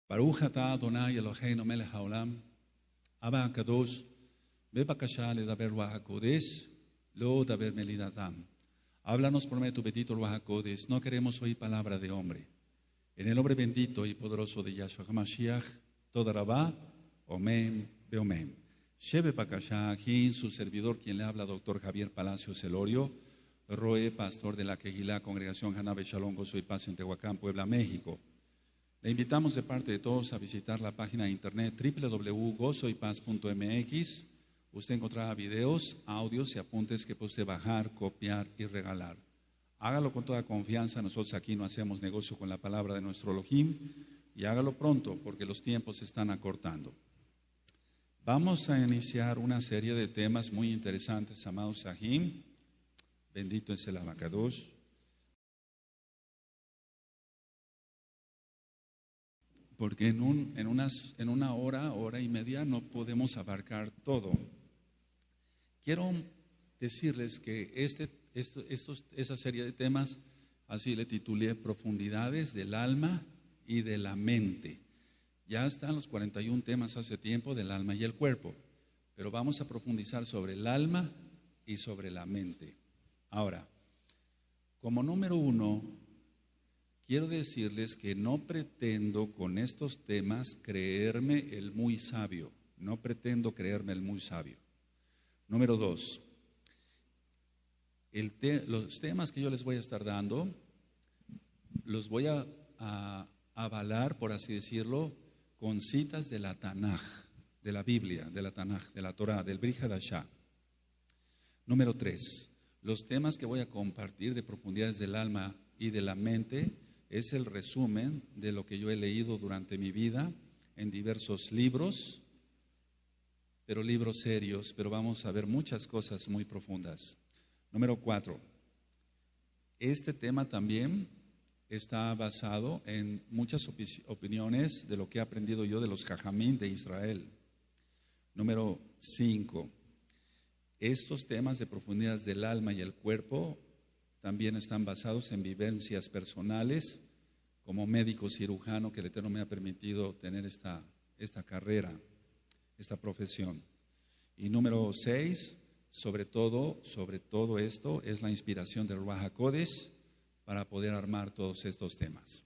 Baruch atah Adonai Eloheinu melech haolam, Abba Kadosh, bebakasha ledaber Ruach HaKodesh, lo daber melidatam. Háblanos por medio de tu bendito Ruach HaKodesh, no queremos oír palabra de hombre. En el nombre bendito y poderoso de Yahshua HaMashiach, toda rabá, omen, beomen. Shebe bakasha, aquí su servidor, quien le habla, doctor Javier Palacios Elorio, Roe, pastor de la Kehilá, Congregación Hanabe Shalom, Gozo y Paz en Tehuacán, Puebla, México. Le invitamos de parte de todos a visitar la página de internet www.gozoypaz.mx. Usted encontrará videos, audios y apuntes que puede usted bajar, copiar y regalar. Hágalo con toda confianza. Nosotros aquí no hacemos negocio con la palabra de nuestro Elohim, y hágalo pronto porque los tiempos se están acortando. Vamos a iniciar una serie de temas muy interesantes, amados Sahim. Bendito es el Abacadosh. Porque en una hora y media no podemos abarcar todo. Quiero decirles que esa serie de temas, así le titulé, Profundidades del alma y de la mente. Ya están los 41 temas hace tiempo del alma y el cuerpo, pero vamos a profundizar sobre el alma y sobre la mente. Ahora, como número uno, quiero decirles que no pretendo con estos temas creerme el muy sabio. No pretendo creerme el muy sabio. Número dos, los temas que yo les voy a estar dando, los voy a avalar, por así decirlo, con citas de la Tanaj, de la Biblia, de la Tanaj, de la Torah, del Brit Hadashah. Número tres, los temas que voy a compartir de profundidades del alma y de la mente es el resumen de lo que yo he leído durante mi vida en diversos libros, pero libros serios, pero vamos a ver muchas cosas muy profundas. Número 4, este tema también está basado en muchas opiniones de lo que he aprendido yo de los Jajamín de Israel. Número 5, estos temas de profundidades del alma y el cuerpo también están basados en vivencias personales como médico cirujano, que el Eterno me ha permitido tener esta carrera, esta profesión. Y número 6, sobre todo esto es la inspiración del Ruach HaKodesh para poder armar todos estos temas.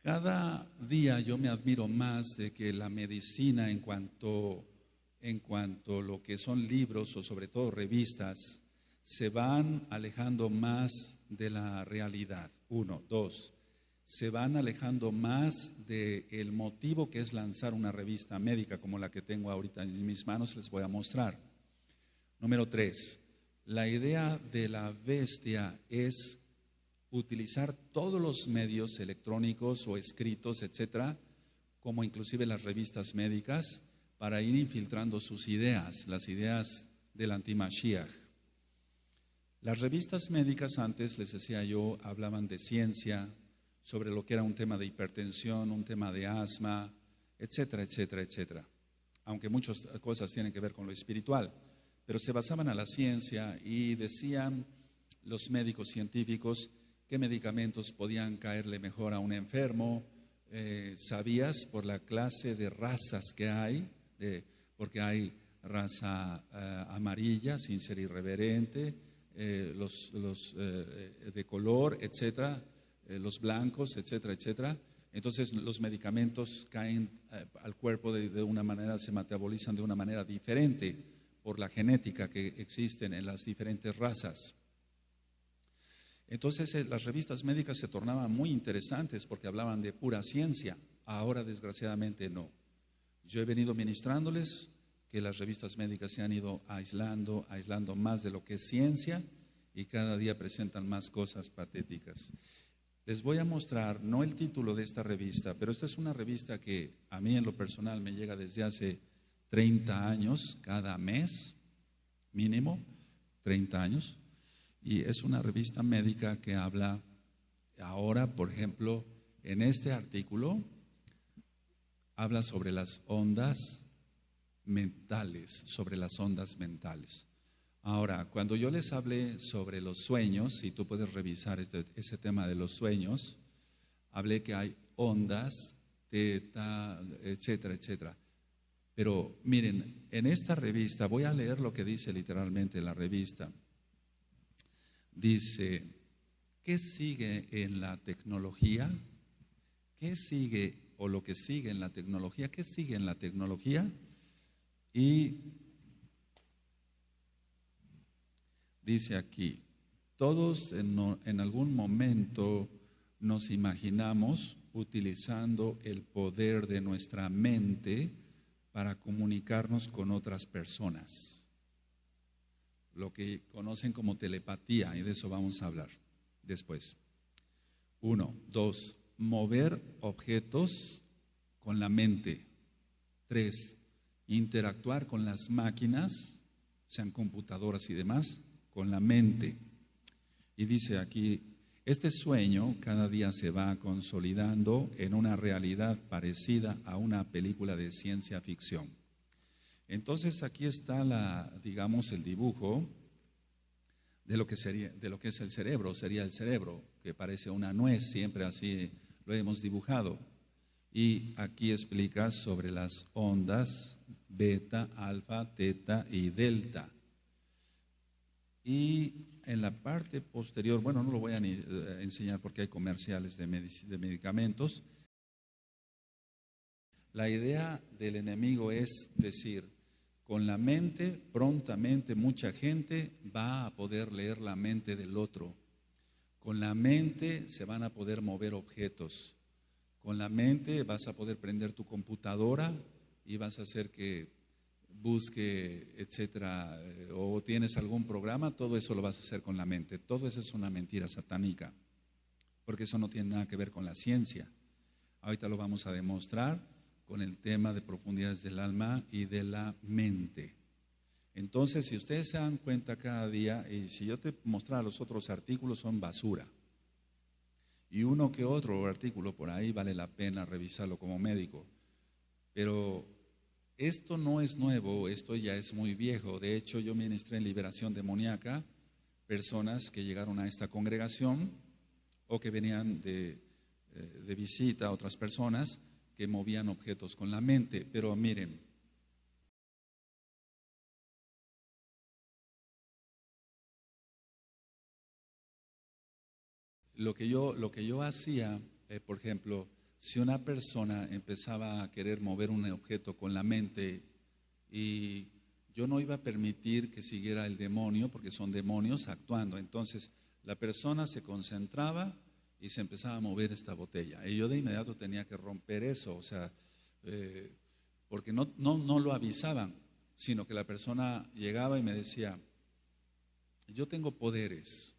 Cada día yo me admiro más de que la medicina en cuanto a lo que son libros o sobre todo revistas, se van alejando más de la realidad. 1, 2, se van alejando más del motivo que es lanzar una revista médica como la que tengo ahorita en mis manos, les voy a mostrar. Número 3, la idea de la bestia es utilizar todos los medios electrónicos o escritos, etcétera, como inclusive las revistas médicas, para ir infiltrando sus ideas, las ideas del anti-Mashiach. Las revistas médicas antes, les decía yo, hablaban de ciencia, sobre lo que era un tema de hipertensión, un tema de asma, etcétera, etcétera, etcétera. Aunque muchas cosas tienen que ver con lo espiritual, pero se basaban a la ciencia y decían los médicos científicos qué medicamentos podían caerle mejor a un enfermo. Sabías por la clase de razas que hay, porque hay raza amarilla, sin ser irreverente, los de color, etcétera, los blancos, etcétera, etcétera. Entonces los medicamentos caen al cuerpo de una manera, se metabolizan de una manera diferente por la genética que existen en las diferentes razas. Entonces las revistas médicas se tornaban muy interesantes porque hablaban de pura ciencia. Ahora desgraciadamente no. Yo he venido ministrándoles que las revistas médicas se han ido aislando más de lo que es ciencia, y cada día presentan más cosas patéticas. Les voy a mostrar, no el título de esta revista, pero esta es una revista que a mí en lo personal me llega desde hace 30 años, cada mes, mínimo 30 años, y es una revista médica que habla ahora, por ejemplo, en este artículo, habla sobre las ondas mentales, Ahora, cuando yo les hablé sobre los sueños, si tú puedes revisar ese tema de los sueños, hablé que hay ondas, teta, etcétera, etcétera. Pero miren, en esta revista, voy a leer lo que dice literalmente la revista. Dice, ¿qué sigue en la tecnología? ¿Qué sigue o lo que sigue en la tecnología? ¿Qué sigue en la tecnología? Y dice aquí, todos en algún momento nos imaginamos utilizando el poder de nuestra mente para comunicarnos con otras personas, lo que conocen como telepatía, y de eso vamos a hablar después. 1, 2, mover objetos con la mente. 3, interactuar con las máquinas, sean computadoras y demás, con la mente. Y dice aquí, este sueño cada día se va consolidando en una realidad parecida a una película de ciencia ficción. Entonces aquí está digamos, el dibujo de lo que es el cerebro. Sería el cerebro, que parece una nuez, siempre así lo hemos dibujado. Y aquí explica sobre las ondas beta, alfa, teta y delta. Y en la parte posterior, bueno, no lo voy a enseñar porque hay comerciales de medicamentos. La idea del enemigo es decir, con la mente, prontamente mucha gente va a poder leer la mente del otro. Con la mente se van a poder mover objetos. Con la mente vas a poder prender tu computadora y vas a hacer que busque, etcétera, o tienes algún programa, todo eso lo vas a hacer con la mente. Todo eso es una mentira satánica, porque eso no tiene nada que ver con la ciencia. Ahorita lo vamos a demostrar con el tema de profundidades del alma y de la mente. Entonces, si ustedes se dan cuenta cada día, y si yo te mostrara los otros artículos, son basura. Y uno que otro artículo por ahí vale la pena revisarlo como médico. Pero esto no es nuevo, esto ya es muy viejo. De hecho, yo ministré en liberación demoníaca personas que llegaron a esta congregación o que venían de visita a otras personas que movían objetos con la mente. Pero miren, lo que yo hacía, por ejemplo, si una persona empezaba a querer mover un objeto con la mente y yo no iba a permitir que siguiera el demonio, porque son demonios actuando, entonces la persona se concentraba y se empezaba a mover esta botella. Y yo de inmediato tenía que romper eso, o sea, porque no lo avisaban, sino que la persona llegaba y me decía, yo tengo poderes,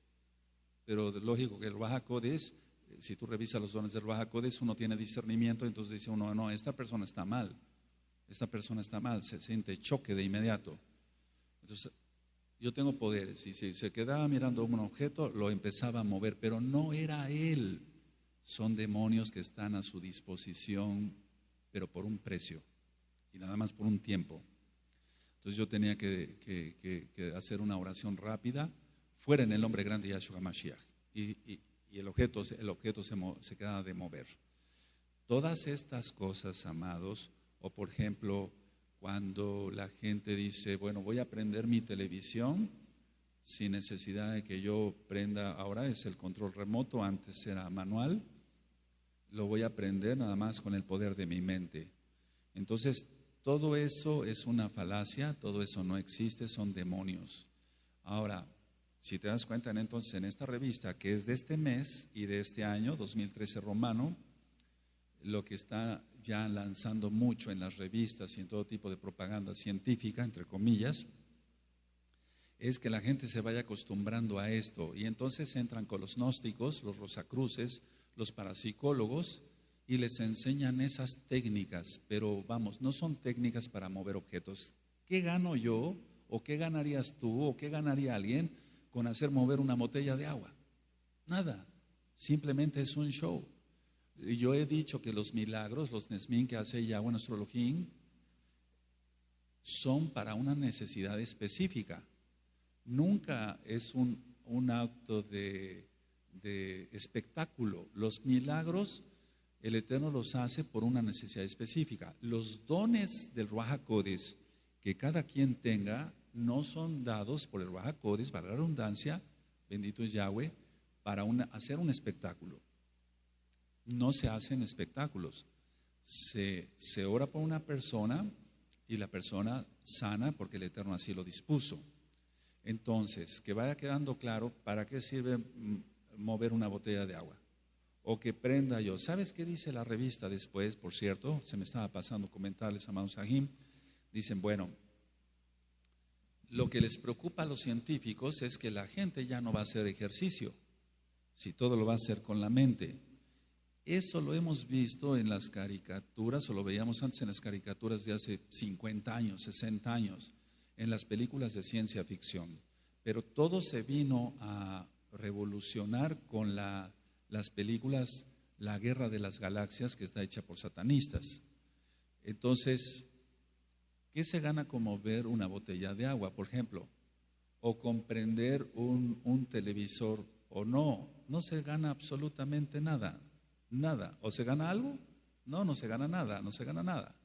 pero lógico que el Ruach HaKodesh, si tú revisas los dones del Ruach HaKodesh, uno tiene discernimiento, entonces dice uno, no, esta persona está mal, se siente choque de inmediato. Entonces, yo tengo poderes, y si se quedaba mirando un objeto, lo empezaba a mover, pero no era él. Son demonios que están a su disposición, pero por un precio, y nada más por un tiempo. Entonces yo tenía que hacer una oración rápida, fuera en el nombre grande de Yahshua Mashiach, y el objeto se quedaba de mover. Todas estas cosas, amados, o por ejemplo, cuando la gente dice, bueno, voy a prender mi televisión sin necesidad de que yo prenda, ahora es el control remoto, antes era manual, lo voy a prender nada más con el poder de mi mente. Entonces, todo eso es una falacia, todo eso no existe, son demonios. Ahora, si te das cuenta, entonces en esta revista que es de este mes y de este año, 2013 romano, lo que está ya lanzando mucho en las revistas y en todo tipo de propaganda científica, entre comillas, es que la gente se vaya acostumbrando a esto. Y entonces entran con los gnósticos, los rosacruces, los parapsicólogos, y les enseñan esas técnicas, pero vamos, no son técnicas para mover objetos. ¿Qué gano yo o qué ganarías tú o qué ganaría alguien con hacer mover una botella de agua? Nada, simplemente es un show. Y yo he dicho que los milagros, los nesmín que hace Yahweh nuestro Elohim, son para una necesidad específica. Nunca es un acto de espectáculo. Los milagros el Eterno los hace por una necesidad específica. Los dones del Ruach HaKodesh que cada quien tenga no son dados por el Ruach HaKodesh, valga la redundancia, bendito es Yahweh, para hacer un espectáculo. No se hacen espectáculos. Se ora por una persona y la persona sana porque el Eterno así lo dispuso. Entonces, que vaya quedando claro para qué sirve mover una botella de agua. O que prenda yo. ¿Sabes qué dice la revista después? Por cierto, se me estaba pasando comentarles, amados Sahim. Dicen, bueno, lo que les preocupa a los científicos es que la gente ya no va a hacer ejercicio, si todo lo va a hacer con la mente. Eso lo hemos visto en las caricaturas, o lo veíamos antes en las caricaturas de hace 50 años, 60 años, en las películas de ciencia ficción. Pero todo se vino a revolucionar con las películas La Guerra de las Galaxias, que está hecha por satanistas. Entonces, ¿qué se gana con mover una botella de agua, por ejemplo? O comprender un televisor o no. No se gana absolutamente nada. Nada. ¿O se gana algo? No, no se gana nada, no se gana nada.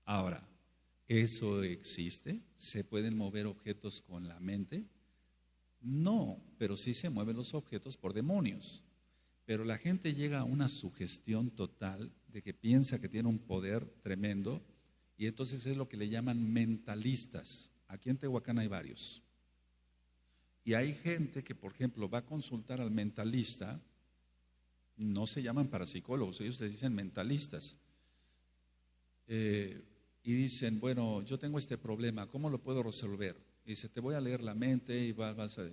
Ahora, ¿eso existe? ¿Se pueden mover objetos con la mente? No, pero sí se mueven los objetos por demonios. Pero la gente llega a una sugestión total de que piensa que tiene un poder tremendo y entonces es lo que le llaman mentalistas. Aquí en Tehuacán hay varios. Y hay gente que, por ejemplo, va a consultar al mentalista. No se llaman parapsicólogos, ellos les dicen mentalistas. Y dicen, bueno, yo tengo este problema, ¿cómo lo puedo resolver? Y dice, te voy a leer la mente y vas a...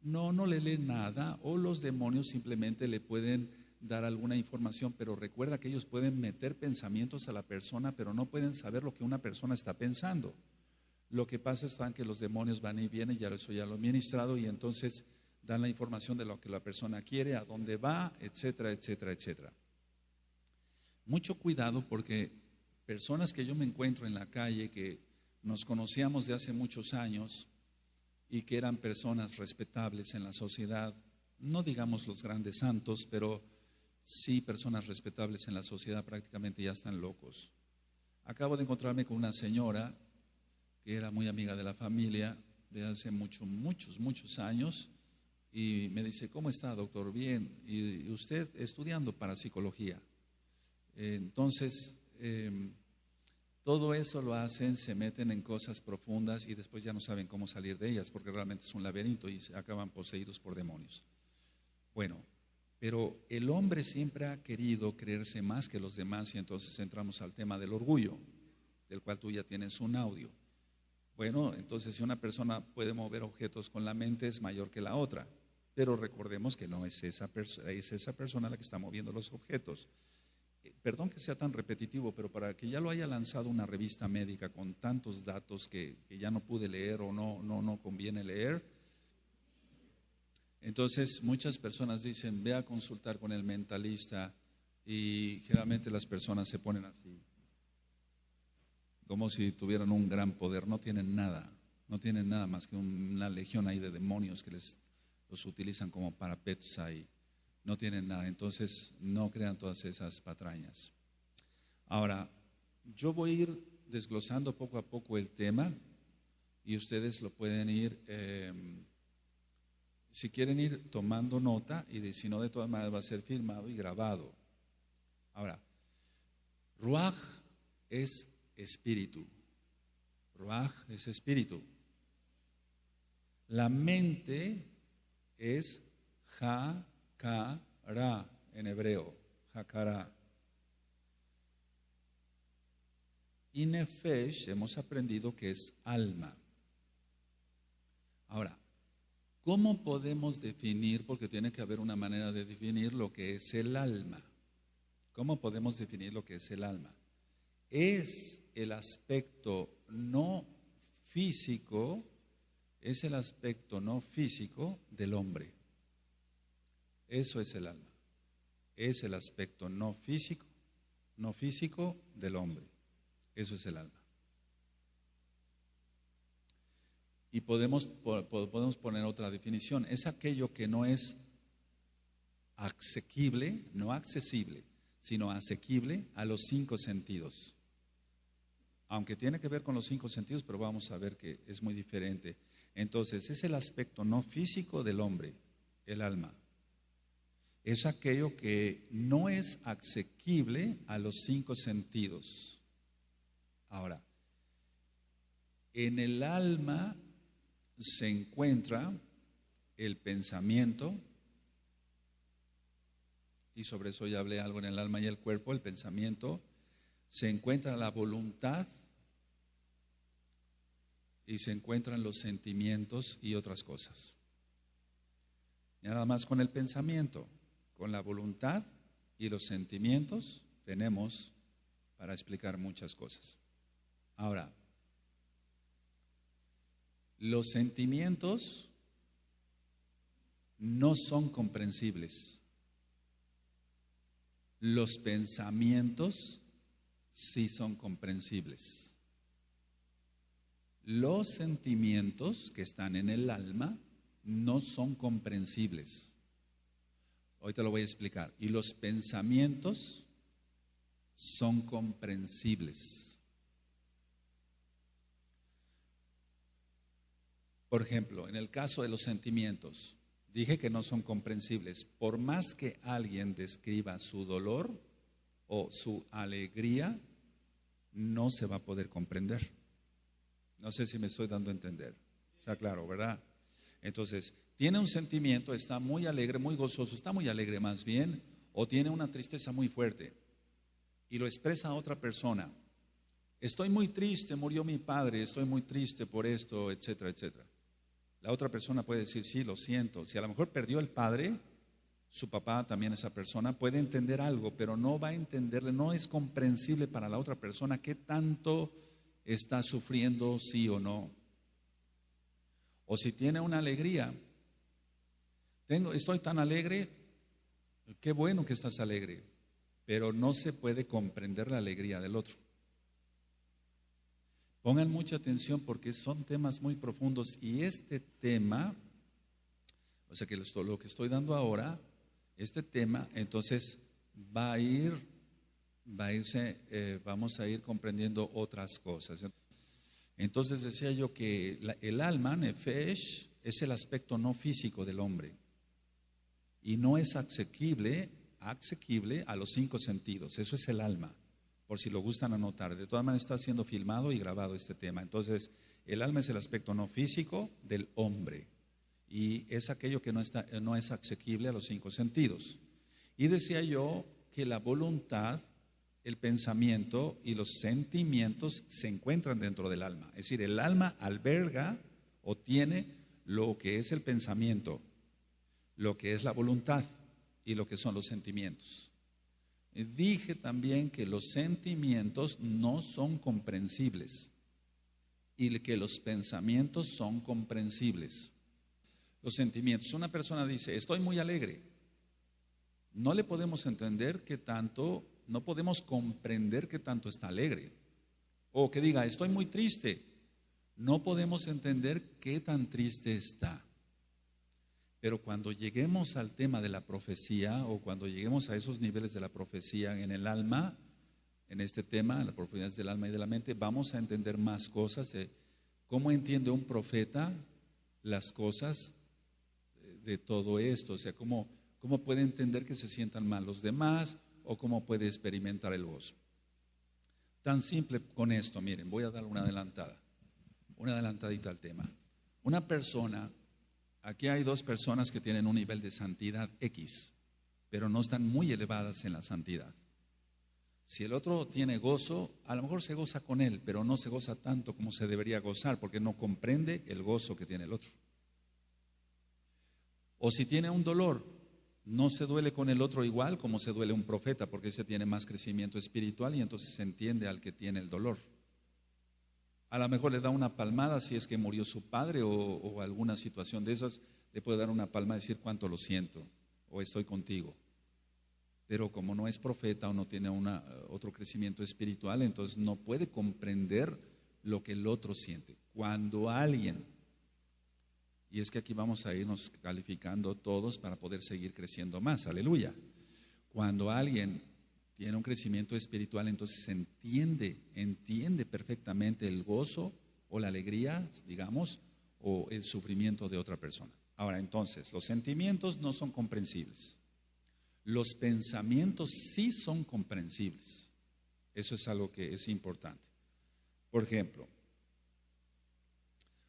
No le lee nada, o los demonios simplemente le pueden dar alguna información, pero recuerda que ellos pueden meter pensamientos a la persona, pero no pueden saber lo que una persona está pensando. Lo que pasa es que los demonios van y vienen, eso ya lo he ministrado, y entonces dan la información de lo que la persona quiere, a dónde va, etcétera, etcétera, etcétera. Mucho cuidado, porque personas que yo me encuentro en la calle, que nos conocíamos de hace muchos años y que eran personas respetables en la sociedad, no digamos los grandes santos, pero sí personas respetables en la sociedad, prácticamente ya están locos. Acabo de encontrarme con una señora que era muy amiga de la familia de hace muchos años, y me dice, ¿cómo está, doctor? Bien. Y usted estudiando parapsicología. Entonces, todo eso lo hacen, se meten en cosas profundas y después ya no saben cómo salir de ellas, porque realmente es un laberinto y se acaban poseídos por demonios. Bueno, pero el hombre siempre ha querido creerse más que los demás, y entonces entramos al tema del orgullo, del cual tú ya tienes un audio. Bueno, entonces si una persona puede mover objetos con la mente, es mayor que la otra, pero recordemos que no es esa persona la que está moviendo los objetos. Perdón que sea tan repetitivo, pero para que ya lo haya lanzado una revista médica con tantos datos que ya no pude leer o no conviene leer, entonces muchas personas dicen, ve a consultar con el mentalista, y generalmente las personas se ponen así, como si tuvieran un gran poder. No tienen nada más que una legión ahí de demonios que los utilizan como parapetos ahí. No tienen nada, entonces no crean todas esas patrañas. Ahora, yo voy a ir desglosando poco a poco el tema, y ustedes lo pueden ir, si quieren ir tomando nota, y si no, de todas maneras va a ser filmado y grabado. Ahora, Ruach es espíritu. Ruach es espíritu. La mente es Hakara en hebreo, Hakara. Y Nefesh hemos aprendido que es alma. Ahora, ¿cómo podemos definir? Porque tiene que haber una manera de definir lo que es el alma. ¿Cómo podemos definir lo que es el alma? Es el aspecto no físico, del hombre. Eso es el alma. Es el aspecto no físico del hombre. Eso es el alma. Y podemos poner otra definición. Es aquello que no es asequible, no accesible, sino asequible a los 5 sentidos. Aunque tiene que ver con los 5 sentidos, pero vamos a ver que es muy diferente. Entonces, es el aspecto no físico del hombre, el alma. Es aquello que no es asequible a los 5 sentidos. Ahora, en el alma se encuentra el pensamiento, y sobre eso ya hablé algo en el alma y el cuerpo. El pensamiento, se encuentra la voluntad y se encuentran los sentimientos y otras cosas. Y nada más con el pensamiento, con la voluntad y los sentimientos tenemos para explicar muchas cosas. Ahora, los sentimientos no son comprensibles. Los pensamientos sí son comprensibles. Los sentimientos que están en el alma no son comprensibles. Ahorita lo voy a explicar. Y los pensamientos son comprensibles. Por ejemplo, en el caso de los sentimientos, dije que no son comprensibles. Por más que alguien describa su dolor o su alegría, no se va a poder comprender. No sé si me estoy dando a entender. Está claro, ¿verdad? Entonces, tiene un sentimiento, está muy alegre, muy gozoso, está muy alegre más bien, o tiene una tristeza muy fuerte y lo expresa a otra persona. Estoy muy triste, murió mi padre, estoy muy triste por esto, etcétera, etcétera. La otra persona puede decir, sí, lo siento. Si a lo mejor perdió el padre, su papá también, esa persona puede entender algo, pero no va a entenderle, no es comprensible para la otra persona qué tanto está sufriendo, sí o no. O si tiene una alegría, estoy tan alegre, qué bueno que estás alegre, pero no se puede comprender la alegría del otro. Pongan mucha atención porque son temas muy profundos y este tema, o sea que lo que estoy dando ahora, este tema, entonces vamos a ir comprendiendo otras cosas. Entonces decía yo que el alma, nefesh, es el aspecto no físico del hombre y no es asequible a los 5 sentidos. Eso es el alma, por si lo gustan anotar. De todas maneras está siendo filmado y grabado este tema. Entonces, el alma es el aspecto no físico del hombre y es aquello que no es asequible a los 5 sentidos. Y decía yo que la voluntad, el pensamiento y los sentimientos se encuentran dentro del alma. Es decir, el alma alberga o tiene lo que es el pensamiento, lo que es la voluntad y lo que son los sentimientos. Dije también que los sentimientos no son comprensibles y que los pensamientos son comprensibles. Los sentimientos, una persona dice, estoy muy alegre. No le podemos entender qué tanto, no podemos comprender qué tanto está alegre. O que diga, estoy muy triste. No podemos entender qué tan triste está. Pero cuando lleguemos al tema de la profecía o cuando lleguemos a esos niveles de la profecía en el alma, en este tema, en las profundidades del alma y de la mente, vamos a entender más cosas de cómo entiende un profeta las cosas de todo esto. O sea, cómo puede entender que se sientan mal los demás o cómo puede experimentar el gozo. Tan simple con esto, miren, voy a dar una adelantadita al tema. Una persona, aquí hay 2 personas que tienen un nivel de santidad X, pero no están muy elevadas en la santidad. Si el otro tiene gozo, a lo mejor se goza con él, pero no se goza tanto como se debería gozar, porque no comprende el gozo que tiene el otro. O si tiene un dolor, no se duele con el otro igual como se duele un profeta, porque ese tiene más crecimiento espiritual y entonces se entiende al que tiene el dolor. A lo mejor le da una palmada si es que murió su padre o alguna situación de esas, le puede dar una palmada y decir cuánto lo siento o estoy contigo. Pero como no es profeta o no tiene otro crecimiento espiritual, entonces no puede comprender lo que el otro siente. Cuando alguien, y es que aquí vamos a irnos calificando todos para poder seguir creciendo más, aleluya. Cuando alguien tiene un crecimiento espiritual, entonces entiende perfectamente el gozo o la alegría, digamos, o el sufrimiento de otra persona. Ahora, entonces, los sentimientos no son comprensibles. Los pensamientos sí son comprensibles. Eso es algo que es importante. Por ejemplo,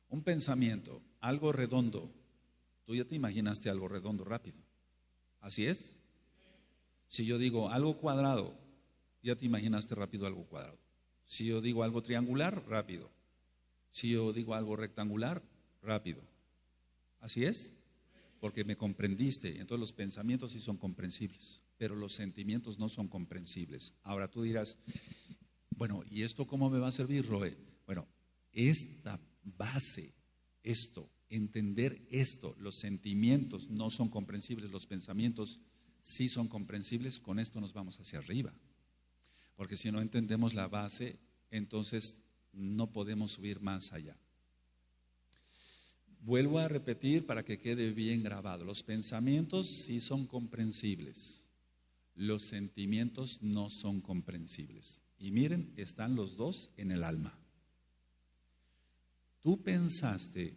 un pensamiento, algo redondo. Tú ya te imaginaste algo redondo rápido. ¿Así es? Si yo digo algo cuadrado, ya te imaginaste rápido algo cuadrado. Si yo digo algo triangular, rápido. Si yo digo algo rectangular, rápido. ¿Así es? Porque me comprendiste. Entonces los pensamientos sí son comprensibles, pero los sentimientos no son comprensibles. Ahora tú dirás, bueno, ¿y esto cómo me va a servir, Roe? Bueno, esta base, entender esto, los sentimientos no son comprensibles, los pensamientos sí son comprensibles, con esto nos vamos hacia arriba. Porque si no entendemos la base, entonces no podemos subir más allá. Vuelvo a repetir para que quede bien grabado. Los pensamientos sí son comprensibles, los sentimientos no son comprensibles. Y miren, están los dos en el alma. Tú pensaste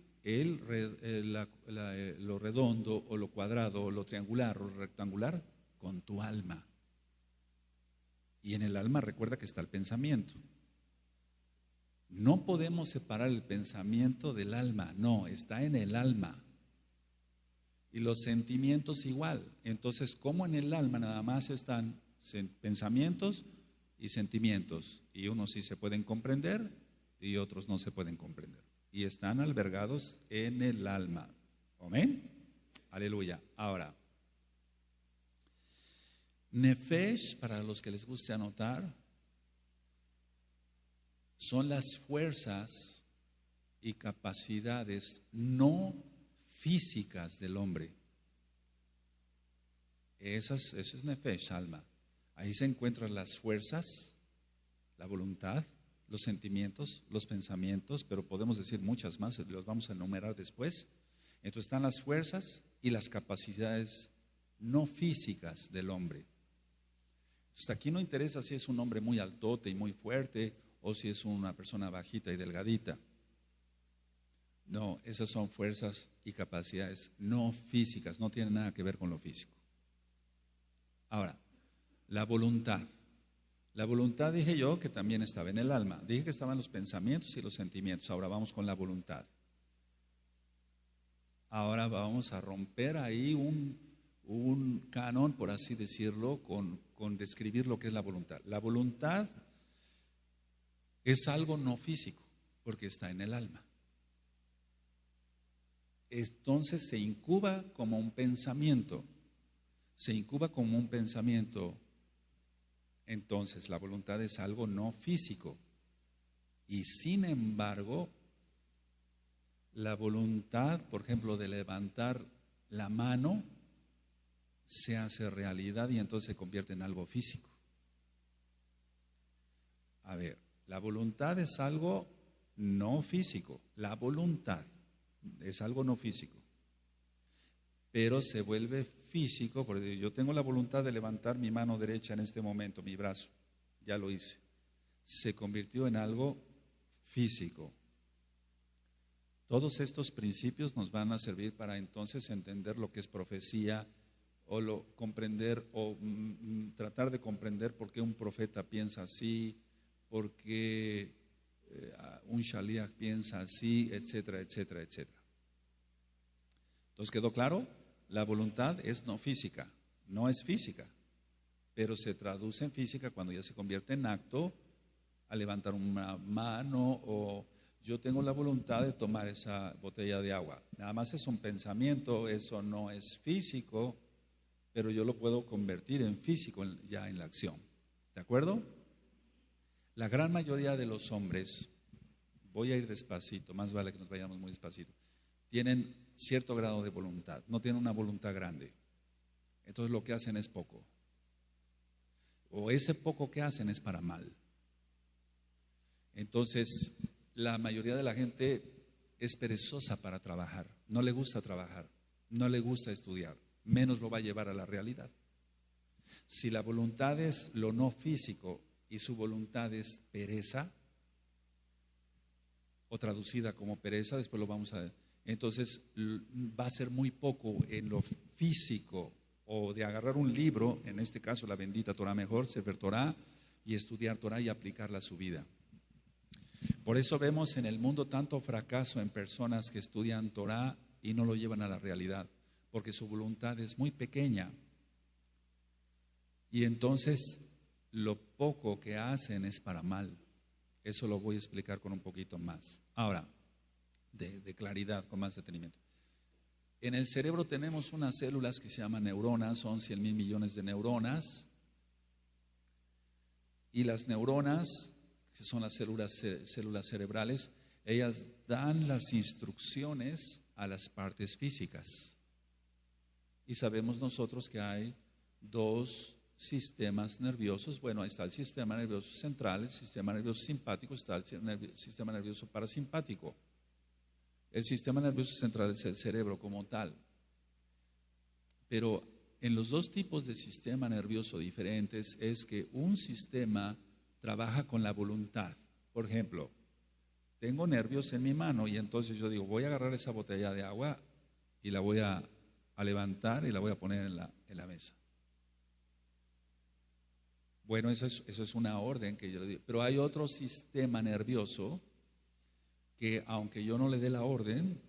lo redondo o lo cuadrado o lo triangular o lo rectangular con tu alma. Y en el alma recuerda que está el pensamiento. No podemos separar el pensamiento del alma, no, está en el alma. Y los sentimientos igual. Entonces, como en el alma nada más están pensamientos y sentimientos, y unos sí se pueden comprender y otros no se pueden comprender. Y están albergados en el alma. Amén. Aleluya. Ahora, Nefesh, para los que les guste anotar, son las fuerzas y capacidades no físicas del hombre. Eso es Nefesh, alma. Ahí se encuentran las fuerzas, la voluntad, los sentimientos, los pensamientos, pero podemos decir muchas más, los vamos a enumerar después. Entonces están las fuerzas y las capacidades no físicas del hombre. Entonces aquí no interesa si es un hombre muy altote y muy fuerte o si es una persona bajita y delgadita. No, esas son fuerzas y capacidades no físicas, no tienen nada que ver con lo físico. Ahora, la voluntad. La voluntad dije yo que también estaba en el alma. Dije que estaban los pensamientos y los sentimientos. Ahora vamos con la voluntad. Ahora vamos a romper ahí un canon, por así decirlo, con describir lo que es la voluntad. La voluntad es algo no físico, porque está en el alma. Entonces se incuba como un pensamiento. Se incuba como un pensamiento. Entonces la voluntad es algo no físico. Y sin embargo, la voluntad, por ejemplo, de levantar la mano, se hace realidad y entonces se convierte en algo físico. A ver, la voluntad es algo no físico. La voluntad es algo no físico, pero se vuelve físico, porque yo tengo la voluntad de levantar mi mano derecha en este momento, mi brazo, ya lo hice. Se convirtió en algo físico. Todos estos principios nos van a servir para entonces entender lo que es profecía o comprender o tratar de comprender por qué un profeta piensa así, por qué un shaliach piensa así, etcétera, etcétera, etcétera. Entonces, ¿quedó claro? La voluntad es no física, no es física, pero se traduce en física cuando ya se convierte en acto, a levantar una mano o yo tengo la voluntad de tomar esa botella de agua. Nada más es un pensamiento, eso no es físico, pero yo lo puedo convertir en físico ya en la acción. ¿De acuerdo? La gran mayoría de los hombres, voy a ir despacito, más vale que nos vayamos muy despacito, tienen cierto grado de voluntad, no tienen una voluntad grande. Entonces lo que hacen es poco. O ese poco que hacen es para mal. Entonces, la mayoría de la gente es perezosa para trabajar, no le gusta trabajar, no le gusta estudiar, menos lo va a llevar a la realidad. Si la voluntad es lo no físico y su voluntad es pereza, o traducida como pereza, después lo vamos a ver. Entonces va a ser muy poco en lo físico, o de agarrar un libro, en este caso la bendita Torah mejor, Sefer Torah, y estudiar Torah y aplicarla a su vida. Por eso vemos en el mundo tanto fracaso en personas que estudian Torah y no lo llevan a la realidad, porque su voluntad es muy pequeña. Y entonces lo poco que hacen es para mal. Eso lo voy a explicar con un poquito más. Ahora, de claridad, con más detenimiento. En el cerebro tenemos unas células que se llaman neuronas, son 100,000 millones de neuronas. Y las neuronas, que son las células cerebrales, ellas dan las instrucciones a las partes físicas. Y sabemos nosotros que hay dos sistemas nerviosos. Bueno, ahí está el sistema nervioso central, el sistema nervioso simpático, está el sistema nervioso parasimpático. El sistema nervioso central es el cerebro como tal. Pero en los dos tipos de sistema nervioso diferentes es que un sistema trabaja con la voluntad. Por ejemplo, tengo nervios en mi mano y entonces yo digo, voy a agarrar esa botella de agua y la voy a levantar y la voy a poner en la mesa. Bueno, eso es una orden que yo le digo. Pero hay otro sistema nervioso que aunque yo no le dé la orden,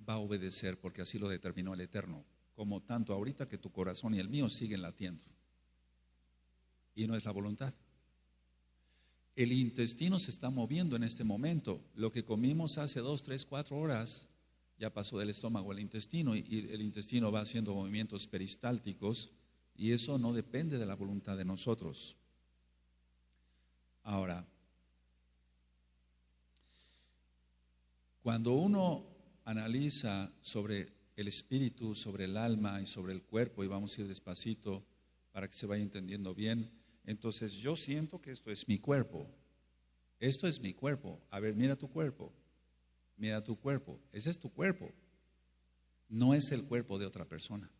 va a obedecer porque así lo determinó el Eterno. Como tanto ahorita que tu corazón y el mío siguen latiendo. Y no es la voluntad. El intestino se está moviendo en este momento. Lo que comimos hace 2, 3, 4 horas ya pasó del estómago al intestino y el intestino va haciendo movimientos peristálticos y eso no depende de la voluntad de nosotros. Ahora, cuando uno analiza sobre el espíritu, sobre el alma y sobre el cuerpo, y vamos a ir despacito para que se vaya entendiendo bien, entonces yo siento que esto es mi cuerpo. Esto es mi cuerpo. A ver, mira tu cuerpo. Mira tu cuerpo. Ese es tu cuerpo. No es el cuerpo de otra persona.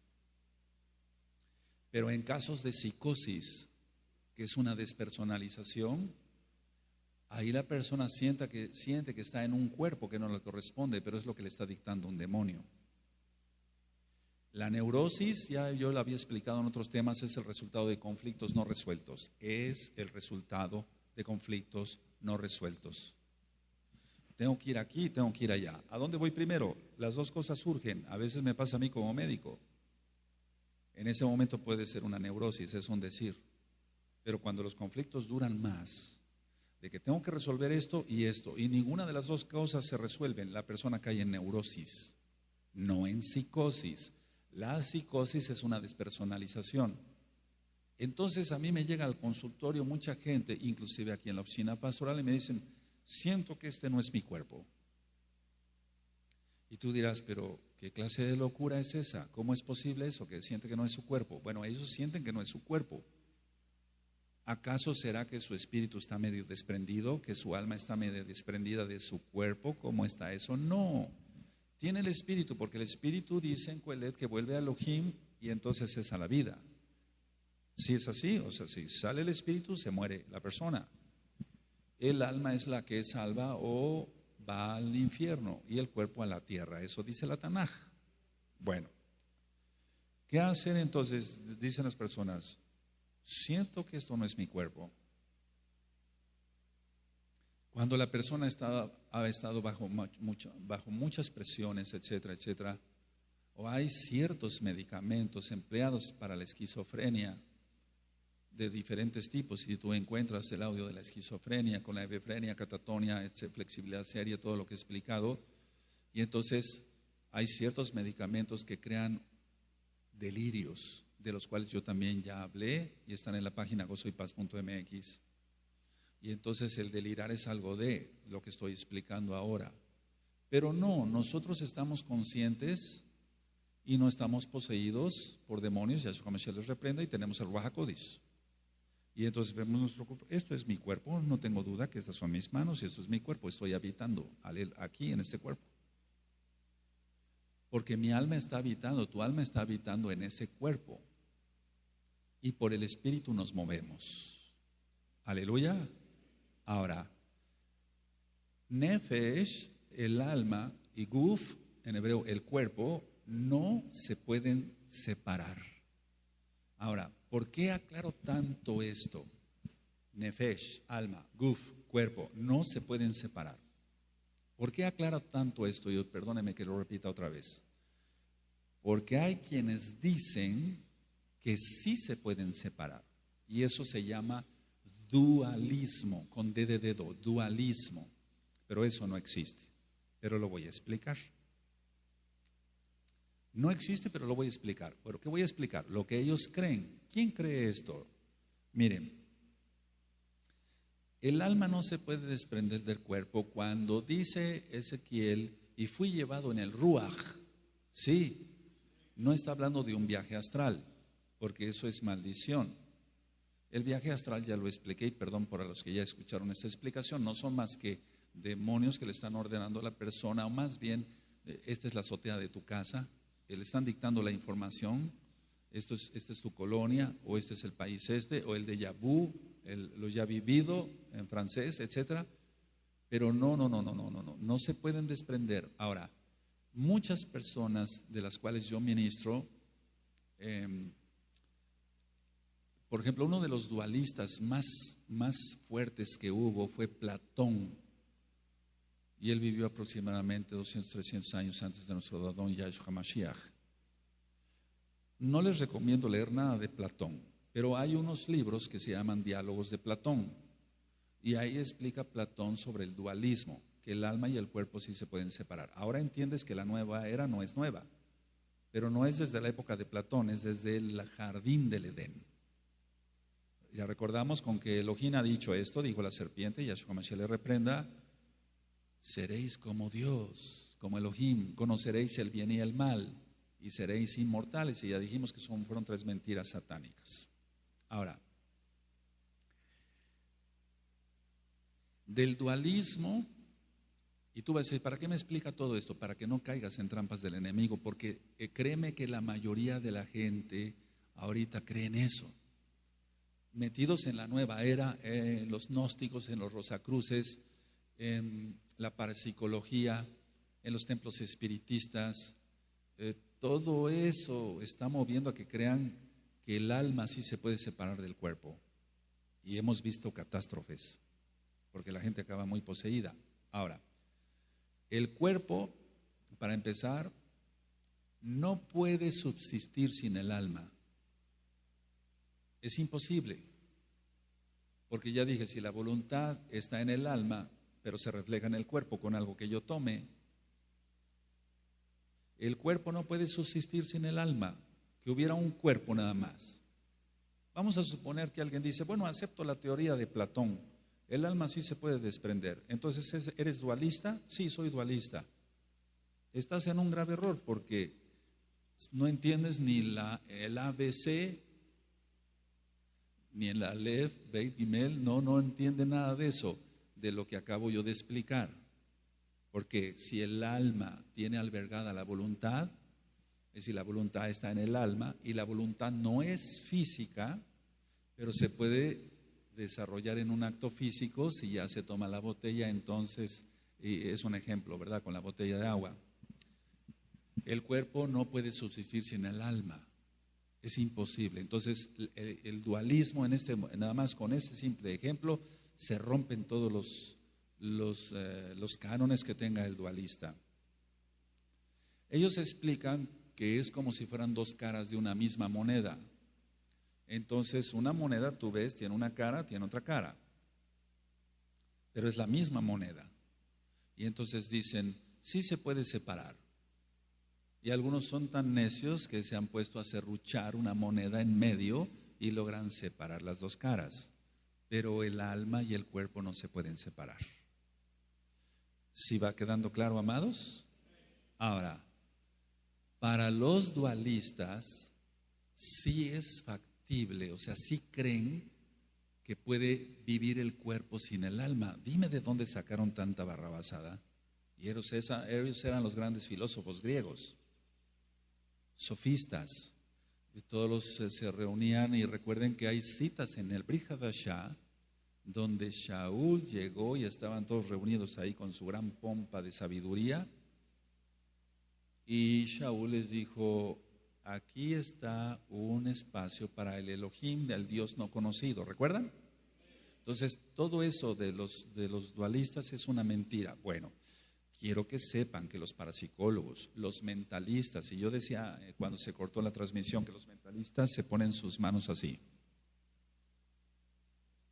Pero en casos de psicosis, que es una despersonalización, ahí la persona siente que está en un cuerpo que no le corresponde, pero es lo que le está dictando un demonio. La neurosis, ya yo lo había explicado en otros temas, es el resultado de conflictos no resueltos. Es el resultado de conflictos no resueltos. Tengo que ir aquí, tengo que ir allá. ¿A dónde voy primero? Las dos cosas surgen. A veces me pasa a mí como médico. En ese momento puede ser una neurosis, es un decir. Pero cuando los conflictos duran más, de que tengo que resolver esto, y ninguna de las dos cosas se resuelven, la persona cae en neurosis, no en psicosis. La psicosis es una despersonalización. Entonces a mí me llega al consultorio mucha gente, inclusive aquí en la oficina pastoral, y me dicen, siento que este no es mi cuerpo. Y tú dirás, pero ¿qué clase de locura es esa? ¿Cómo es posible eso, que siente que no es su cuerpo? Bueno, ellos sienten que no es su cuerpo. ¿Acaso será que su espíritu está medio desprendido, que su alma está medio desprendida de su cuerpo? ¿Cómo está eso? No. Tiene el espíritu, porque el espíritu dice en Coelet que vuelve a Elohim y entonces es a la vida. Si es así, o sea, si sale el espíritu, se muere la persona. El alma es la que salva o va al infierno y el cuerpo a la tierra. Eso dice la Tanaj. Bueno, ¿qué hacer entonces? Dicen las personas, siento que esto no es mi cuerpo. Cuando la persona ha estado bajo muchas presiones, etcétera, etcétera, o hay ciertos medicamentos empleados para la esquizofrenia de diferentes tipos, si tú encuentras el audio de la esquizofrenia con la hebefrenia, catatonia, flexibilidad seria, todo lo que he explicado, y entonces hay ciertos medicamentos que crean delirios, de los cuales yo también ya hablé y están en la página gozoypaz.mx. Y entonces el delirar es algo de lo que estoy explicando ahora. Pero no, nosotros estamos conscientes y no estamos poseídos por demonios, Yahshua Mashiach les reprenda, y tenemos el Ruach HaKodesh. Y entonces vemos nuestro cuerpo, esto es mi cuerpo, no tengo duda que estas son mis manos y esto es mi cuerpo, estoy habitando aquí en este cuerpo. Porque mi alma está habitando, tu alma está habitando en ese cuerpo. y por el Espíritu nos movemos. Aleluya. Ahora, nefesh, el alma, y guf, en hebreo el cuerpo, no se pueden separar. Ahora, ¿por qué aclaro tanto esto? Nefesh, alma, guf, cuerpo, no se pueden separar. ¿Por qué aclaro tanto esto? Yo, perdóneme que lo repita otra vez. Porque hay quienes dicen que sí se pueden separar. Y eso se llama dualismo, con D de dedo, dualismo. Pero eso no existe. Pero lo voy a explicar. No existe, pero lo voy a explicar. ¿Pero qué voy a explicar? Lo que ellos creen. ¿Quién cree esto? Miren, el alma no se puede desprender del cuerpo cuando dice Ezequiel, y fui llevado en el ruaj. Sí, no está hablando de un viaje astral, porque eso es maldición. El viaje astral ya lo expliqué, y perdón por los que ya escucharon esta explicación, no son más que demonios que le están ordenando a la persona, o más bien, esta es la azotea de tu casa, le están dictando la información, esta es tu colonia, o este es el país o el de Yabú, lo ya vivido en francés, etcétera. Pero no se pueden desprender. Ahora, muchas personas de las cuales yo ministro, por ejemplo, uno de los dualistas más fuertes que hubo fue Platón, y él vivió aproximadamente 200, 300 años antes de nuestro Adón Yahshua Mashiach. No les recomiendo leer nada de Platón, pero hay unos libros que se llaman Diálogos de Platón, y ahí explica Platón sobre el dualismo, que el alma y el cuerpo sí se pueden separar. Ahora entiendes que la nueva era no es nueva, pero no es desde la época de Platón, es desde el jardín del Edén. Ya recordamos con que Elohim ha dicho esto, dijo la serpiente, y Yahshua Mashiach le reprenda: seréis como Dios, como Elohim, conoceréis el bien y el mal, y seréis inmortales. Y ya dijimos que fueron 3 mentiras satánicas. Ahora, del dualismo, y tú vas a decir, ¿para qué me explica todo esto? Para que no caigas en trampas del enemigo, porque créeme que la mayoría de la gente ahorita cree en eso. Metidos en la nueva era, en los gnósticos, en los rosacruces, en la parapsicología, en los templos espiritistas, todo eso está moviendo a que crean que el alma sí se puede separar del cuerpo. Y hemos visto catástrofes, porque la gente acaba muy poseída. Ahora, el cuerpo, para empezar, no puede subsistir sin el alma. Es imposible, porque ya dije, si la voluntad está en el alma, pero se refleja en el cuerpo con algo que yo tome, el cuerpo no puede subsistir sin el alma, que hubiera un cuerpo nada más. Vamos a suponer que alguien dice, bueno, acepto la teoría de Platón, el alma sí se puede desprender. Entonces, ¿eres dualista? Sí, soy dualista. Estás en un grave error, porque no entiendes ni el ABC, ni el Aleph, Beit, Gimel, no entiende nada de eso, de lo que acabo yo de explicar. Porque si el alma tiene albergada la voluntad, es decir, la voluntad está en el alma, y la voluntad no es física, pero se puede desarrollar en un acto físico. Si ya se toma la botella, entonces, y es un ejemplo, ¿verdad?, con la botella de agua. El cuerpo no puede subsistir sin el alma, es imposible. Entonces, el dualismo, nada más con ese simple ejemplo, se rompen todos los cánones que tenga el dualista. Ellos explican que es como si fueran 2 caras de una misma moneda. Entonces, una moneda, tú ves, tiene una cara, tiene otra cara, pero es la misma moneda. Y entonces dicen, sí se puede separar. Y algunos son tan necios que se han puesto a serruchar una moneda en medio y logran separar las 2 caras. Pero el alma y el cuerpo no se pueden separar. ¿Sí va quedando claro, amados? Ahora, para los dualistas sí es factible, o sea, sí creen que puede vivir el cuerpo sin el alma. Dime de dónde sacaron tanta barrabasada. Y ellos eran los grandes filósofos griegos, sofistas. Y todos se reunían, y recuerden que hay citas en el Brit Hadashah donde Shaul llegó y estaban todos reunidos ahí con su gran pompa de sabiduría, y Shaul les dijo: aquí está un espacio para el Elohim, del Dios no conocido, ¿recuerdan? Entonces todo eso de los dualistas es una mentira. Bueno, quiero que sepan que los parapsicólogos, los mentalistas, y yo decía cuando se cortó la transmisión que los mentalistas se ponen sus manos así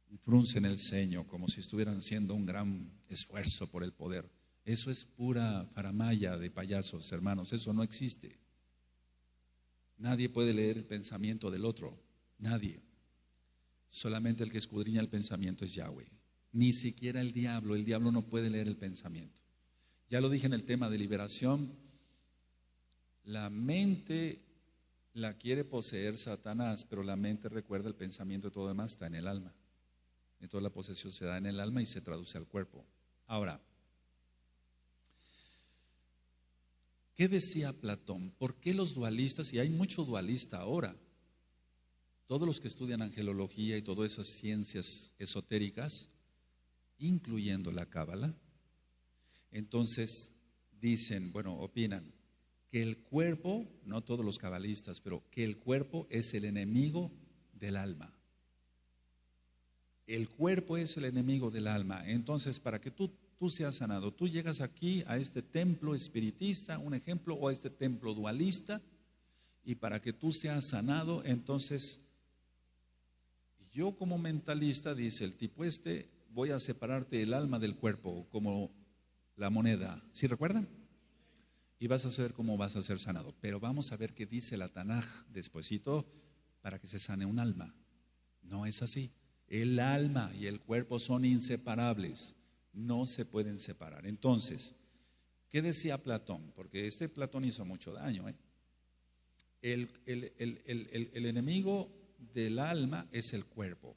y fruncen el ceño como si estuvieran haciendo un gran esfuerzo por el poder. Eso es pura faramaya de payasos, hermanos, eso no existe. Nadie puede leer el pensamiento del otro, nadie. Solamente el que escudriña el pensamiento es Yahweh. Ni siquiera el diablo no puede leer el pensamiento. Ya lo dije en el tema de liberación, la mente la quiere poseer Satanás, pero la mente recuerda el pensamiento y todo demás está en el alma. Entonces la posesión se da en el alma y se traduce al cuerpo. Ahora, ¿qué decía Platón? ¿Por qué los dualistas? Y hay mucho dualista ahora. Todos los que estudian angelología y todas esas ciencias esotéricas, incluyendo la cábala, entonces dicen, bueno, opinan que el cuerpo, no todos los cabalistas, pero que el cuerpo es el enemigo del alma. El cuerpo es el enemigo del alma. Entonces, para que tú seas sanado, tú llegas aquí a este templo espiritista, un ejemplo, o a este templo dualista, y para que tú seas sanado, entonces yo como mentalista, dice el tipo voy a separarte el alma del cuerpo como la moneda. ¿Sí recuerdan? Y vas a saber cómo vas a ser sanado. Pero vamos a ver qué dice la Tanaj despuesito para que se sane un alma. No es así. El alma y el cuerpo son inseparables. No se pueden separar. Entonces, ¿qué decía Platón? Porque Platón hizo mucho daño. El enemigo del alma es el cuerpo.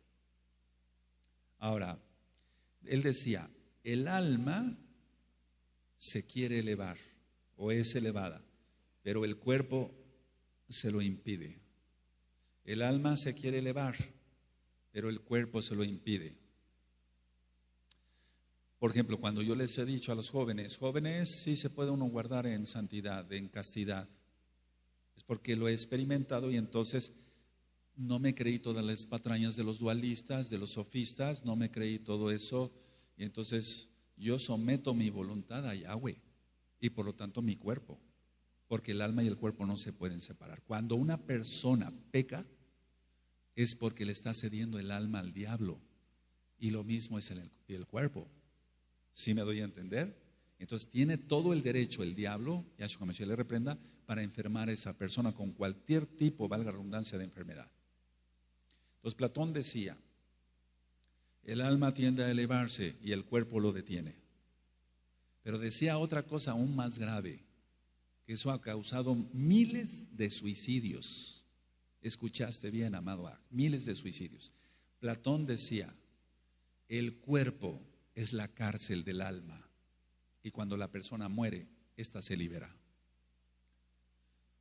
Ahora, él decía, el alma se quiere elevar o es elevada, pero el cuerpo se lo impide. El alma se quiere elevar, pero el cuerpo se lo impide. Por ejemplo, cuando yo les he dicho a los jóvenes, sí se puede uno guardar en santidad, en castidad, es porque lo he experimentado y entonces no me creí todas las patrañas de los dualistas, de los sofistas, no me creí todo eso, y entonces yo someto mi voluntad a Yahweh y por lo tanto mi cuerpo, porque el alma y el cuerpo no se pueden separar. Cuando una persona peca es porque le está cediendo el alma al diablo, y lo mismo es el cuerpo. ¿Sí me doy a entender? Entonces tiene todo el derecho el diablo, Yahshua Mashiach le reprenda, para enfermar a esa persona con cualquier tipo, valga la redundancia, de enfermedad. Entonces Platón decía, el alma tiende a elevarse y el cuerpo lo detiene. Pero decía otra cosa aún más grave, que eso ha causado miles de suicidios. Escuchaste bien, amado, miles de suicidios. Platón decía, el cuerpo es la cárcel del alma y cuando la persona muere, ésta se libera.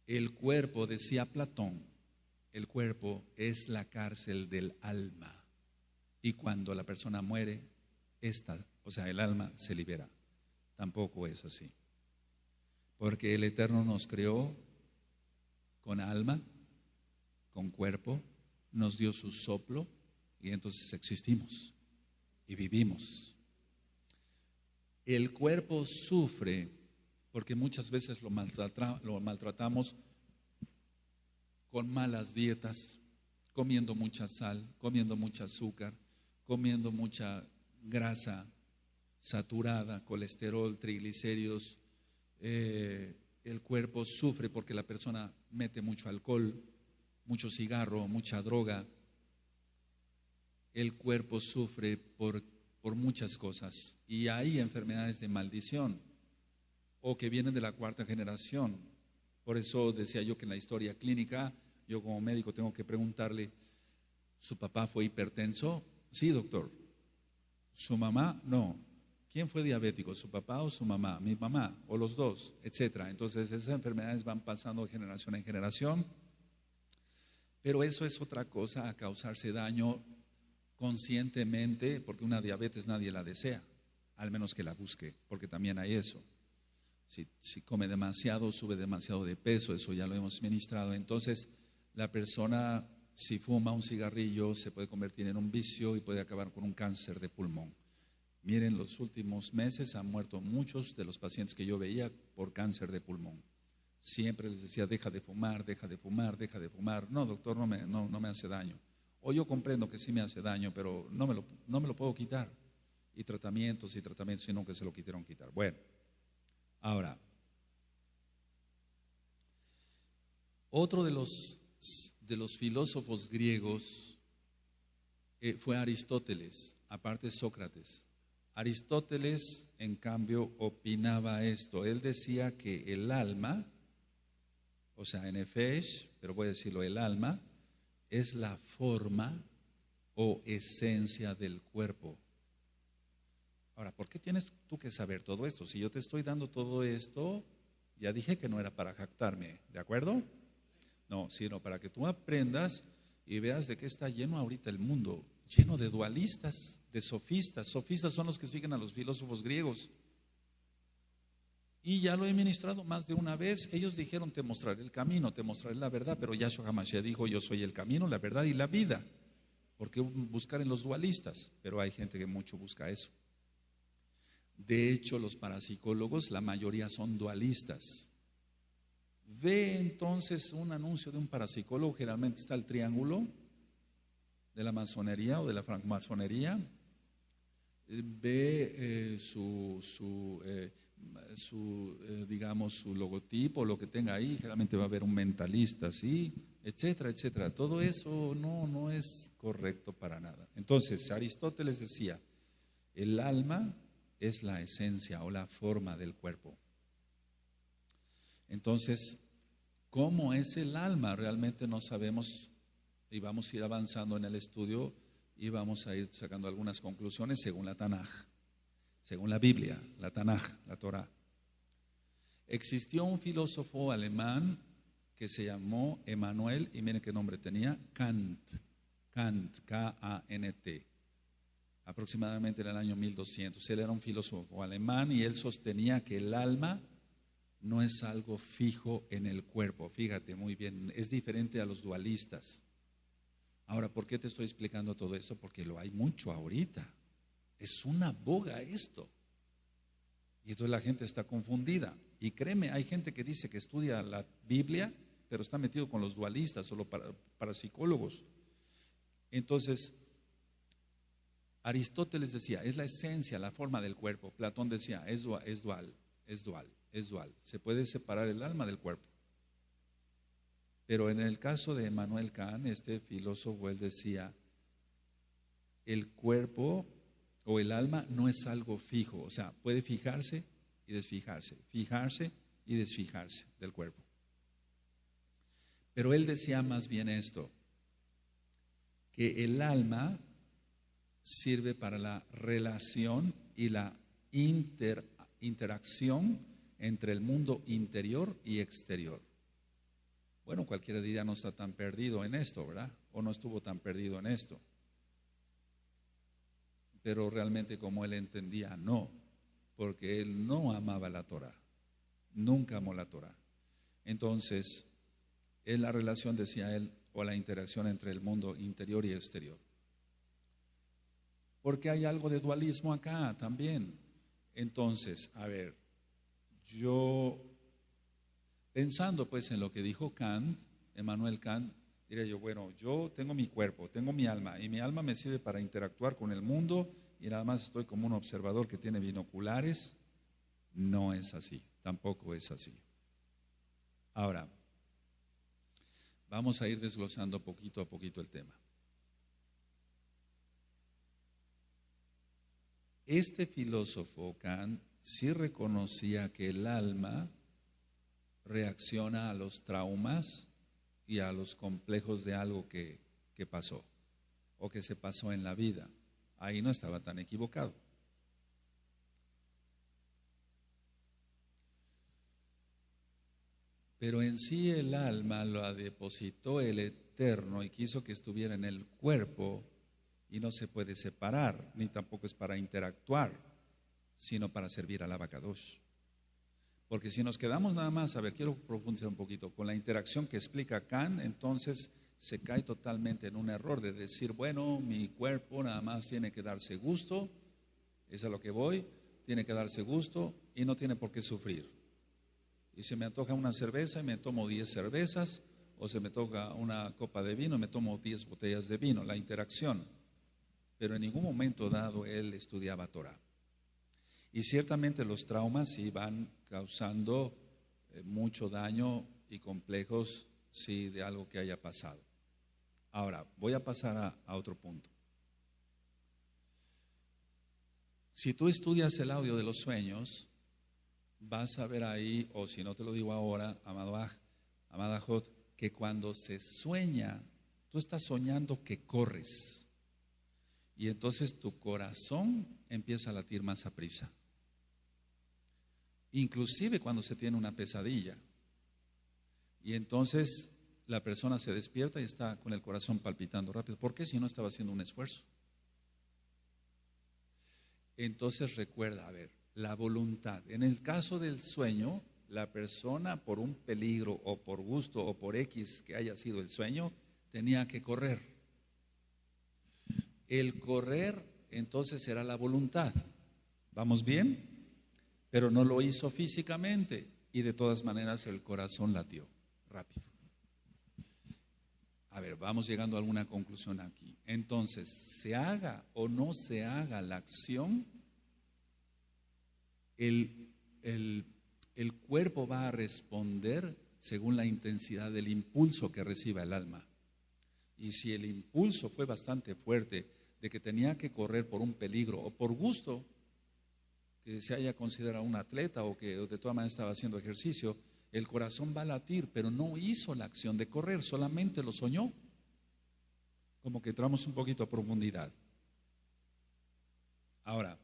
El cuerpo, decía Platón, el cuerpo es la cárcel del alma y cuando la persona muere, el alma se libera. Tampoco es así, porque el Eterno nos creó con alma, con cuerpo, nos dio su soplo y entonces existimos y vivimos. El cuerpo sufre porque muchas veces lo maltratamos con malas dietas, comiendo mucha sal, comiendo mucha azúcar, comiendo mucha grasa saturada, colesterol, triglicéridos. El cuerpo sufre porque la persona mete mucho alcohol, mucho cigarro, mucha droga. El cuerpo sufre por muchas cosas y hay enfermedades de maldición o que vienen de la cuarta generación. Por eso decía yo que en la historia clínica, yo como médico tengo que preguntarle, ¿su papá fue hipertenso? Sí, doctor. ¿Su mamá? No. ¿Quién fue diabético? ¿Su papá o su mamá? Mi mamá, o los dos, etcétera. Entonces esas enfermedades van pasando de generación en generación Pero eso es otra cosa a causarse daño conscientemente, porque una diabetes nadie la desea, al menos que la busque, porque también hay eso. Si come demasiado, sube demasiado de peso, eso ya lo hemos ministrado. Entonces, la persona, si fuma un cigarrillo, se puede convertir en un vicio y puede acabar con un cáncer de pulmón. Miren, los últimos meses han muerto muchos de los pacientes que yo veía por cáncer de pulmón. Siempre les decía, deja de fumar, deja de fumar, deja de fumar. No, doctor, no me hace daño. O yo comprendo que sí me hace daño, pero no me lo puedo quitar. Y tratamientos, y nunca se lo quisieron quitar. Bueno, ahora, otro de los filósofos griegos fue Aristóteles, aparte de Sócrates. Aristóteles, en cambio, opinaba esto. Él decía que el alma, o sea, nefesh, pero voy a decirlo, el alma, es la forma o esencia del cuerpo. Ahora, ¿por qué tienes tú que saber todo esto? Si yo te estoy dando todo esto, ya dije que no era para jactarme, ¿de acuerdo? No, sino para que tú aprendas y veas de qué está lleno ahorita el mundo, lleno de dualistas, de sofistas. Sofistas son los que siguen a los filósofos griegos. Y ya lo he ministrado más de una vez. Ellos dijeron, te mostraré el camino, te mostraré la verdad, pero Yahshua HaMashiach dijo, yo soy el camino, la verdad y la vida. ¿Por qué buscar en los dualistas? Pero hay gente que mucho busca eso. De hecho, los parapsicólogos, la mayoría son dualistas. Ve entonces un anuncio de un parapsicólogo, generalmente está el triángulo de la masonería o de la francmasonería. Ve digamos, su logotipo, lo que tenga ahí, generalmente va a haber un mentalista, ¿sí? Etcétera, etcétera. Todo eso no es correcto para nada. Entonces, Aristóteles decía, el alma es la esencia o la forma del cuerpo. Entonces, ¿cómo es el alma? Realmente no sabemos y vamos a ir avanzando en el estudio y vamos a ir sacando algunas conclusiones según la Tanaj, según la Biblia, la Tanaj, la Torah. Existió un filósofo alemán que se llamó Emmanuel, y miren qué nombre tenía, Kant, K-A-N-T, aproximadamente en el año 1200. Él era un filósofo alemán y él sostenía que el alma no es algo fijo en el cuerpo. Fíjate muy bien, es diferente a los dualistas. Ahora, ¿por qué te estoy explicando todo esto? Porque lo hay mucho ahorita. Es una boga esto. Y entonces la gente está confundida. Y créeme, hay gente que dice que estudia la Biblia, pero está metido con los dualistas o los parapsicólogos. Entonces, Aristóteles decía, es la esencia, la forma del cuerpo. Platón decía, es dual. Se puede separar el alma del cuerpo. Pero en el caso de Emmanuel Kant, este filósofo, él decía, el cuerpo o el alma no es algo fijo, o sea, puede fijarse y desfijarse del cuerpo. Pero él decía más bien esto, que el alma sirve para la relación y la interacción entre el mundo interior y exterior. Bueno, cualquiera diría no está tan perdido en esto, ¿verdad? O no estuvo tan perdido en esto. Pero realmente como él entendía, no, porque él no amaba la Torah, nunca amó la Torah. Entonces, es la relación, decía él, o la interacción entre el mundo interior y exterior. Porque hay algo de dualismo acá también. Entonces, a ver, yo pensando pues en lo que dijo Kant, Emmanuel Kant, diría yo, bueno, yo tengo mi cuerpo, tengo mi alma, y mi alma me sirve para interactuar con el mundo y nada más estoy como un observador que tiene binoculares. No es así, tampoco es así. Ahora, vamos a ir desglosando poquito a poquito el tema. Este filósofo Kant sí reconocía que el alma reacciona a los traumas y a los complejos de algo que pasó o que se pasó en la vida. Ahí no estaba tan equivocado. pero en sí el alma lo depositó el Eterno y quiso que estuviera en el cuerpo y no se puede separar, ni tampoco es para interactuar, sino para servir al Abacadosh. Porque si nos quedamos nada más, a ver, quiero profundizar un poquito, con la interacción que explica Kant, entonces se cae totalmente en un error de decir, bueno, mi cuerpo nada más tiene que darse gusto, es a lo que voy, tiene que darse gusto y no tiene por qué sufrir. Y se me antoja una cerveza y me tomo 10 cervezas, o se me toca una copa de vino y me tomo 10 botellas de vino, la interacción. Pero en ningún momento dado él estudiaba Torah. Y ciertamente los traumas sí van causando mucho daño y complejos, sí, de algo que haya pasado. Ahora, voy a pasar a otro punto. Si tú estudias el audio de los sueños, vas a ver ahí, o si no te lo digo ahora, amada Jod, que cuando se sueña, tú estás soñando que corres. Y entonces tu corazón empieza a latir más aprisa. Inclusive cuando se tiene una pesadilla. Y entonces la persona se despierta y está con el corazón palpitando rápido. ¿Por qué? Si no estaba haciendo un esfuerzo. Entonces recuerda, a ver, la voluntad. En el caso del sueño, la persona por un peligro o por gusto o por X que haya sido el sueño, tenía que correr. El correr entonces era la voluntad. ¿Vamos bien? Pero no lo hizo físicamente y de todas maneras el corazón latió rápido. A ver, vamos llegando a alguna conclusión aquí. Entonces, se haga o no se haga la acción, el cuerpo va a responder según la intensidad del impulso que reciba el alma. Y si el impulso fue bastante fuerte de que tenía que correr por un peligro o por gusto, que se haya considerado un atleta o que de todas maneras estaba haciendo ejercicio, el corazón va a latir, pero no hizo la acción de correr, solamente lo soñó. Como que entramos un poquito a profundidad. Ahora,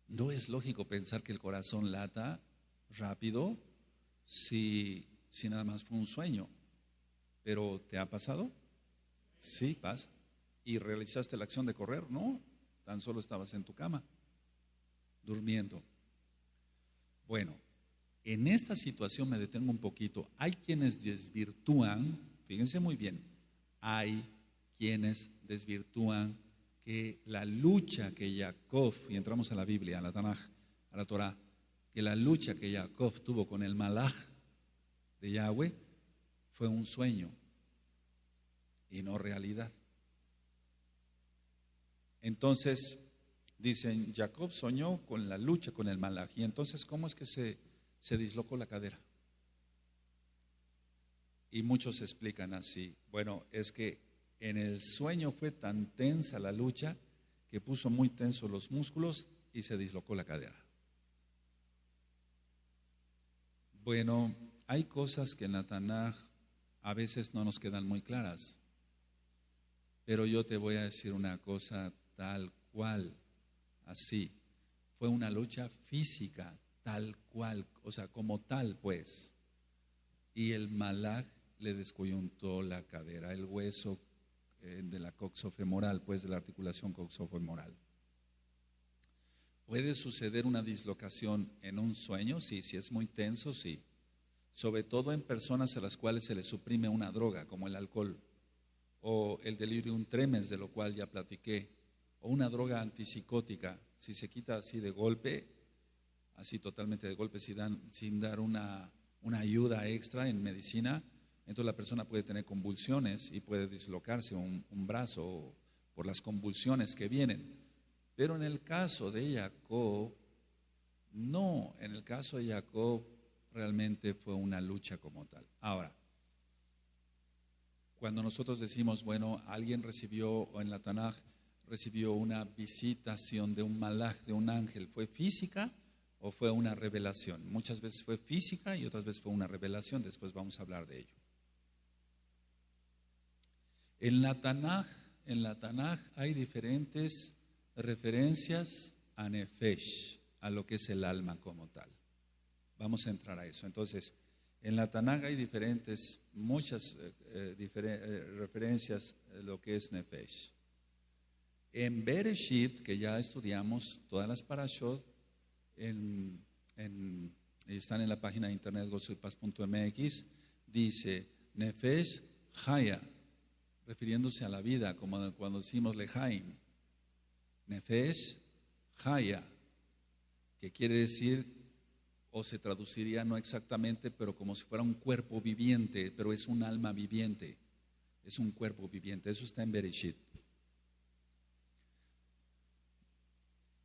no es lógico pensar que el corazón lata rápido si nada más fue un sueño. ¿Pero te ha pasado? Sí, pasa. ¿Y realizaste la acción de correr? No, tan solo estabas en tu cama, durmiendo. Bueno, en esta situación me detengo un poquito. Hay quienes desvirtúan, fíjense muy bien, hay quienes desvirtúan que la lucha que Jacob, y entramos a la Biblia, a la Tanaj, a la Torah, que la lucha que Jacob tuvo con el Malaj de Yahweh fue un sueño y no realidad. Entonces, dicen, Jacob soñó con la lucha con el Malaj. Y entonces, ¿cómo es que se dislocó la cadera? Y muchos explican así. Bueno, es que en el sueño fue tan tensa la lucha que puso muy tensos los músculos y se dislocó la cadera. Bueno, hay cosas que en la Tanaj a veces no nos quedan muy claras. Pero yo te voy a decir una cosa tal cual, así. Fue una lucha física, tal cual, o sea, como tal, pues. Y el Malaj le descoyuntó la cadera, el hueso de la coxofemoral, pues de la articulación coxofemoral. ¿Puede suceder una dislocación en un sueño? Sí, si es muy tenso, sí. Sobre todo en personas a las cuales se les suprime una droga, como el alcohol, o el delirium tremens, de lo cual ya platiqué, o una droga antipsicótica. Si se quita así de golpe, así totalmente de golpe, sin dar una ayuda extra en medicina, entonces la persona puede tener convulsiones y puede dislocarse un brazo por las convulsiones que vienen. Pero en el caso de Jacob, no, en el caso de Jacob realmente fue una lucha como tal. Ahora, cuando nosotros decimos, bueno, alguien recibió, o en la Tanaj, recibió una visitación de un malaj, de un ángel, ¿fue física o fue una revelación? Muchas veces fue física y otras veces fue una revelación, después vamos a hablar de ello. En la Tanaj hay diferentes referencias a Nefesh. a lo que es el alma como tal. Vamos a entrar a eso. Entonces, en la Tanaj hay muchas referencias a lo que es Nefesh. En Bereshit, que ya estudiamos todas las parashot, están en la página de internet gozoypaz.mx, dice Nefesh Haya, refiriéndose a la vida, como cuando decimos Lehaim. Nefesh Haya, que quiere decir, o se traduciría no exactamente, pero como si fuera un cuerpo viviente, pero es un alma viviente, es un cuerpo viviente. Eso está en Bereshit.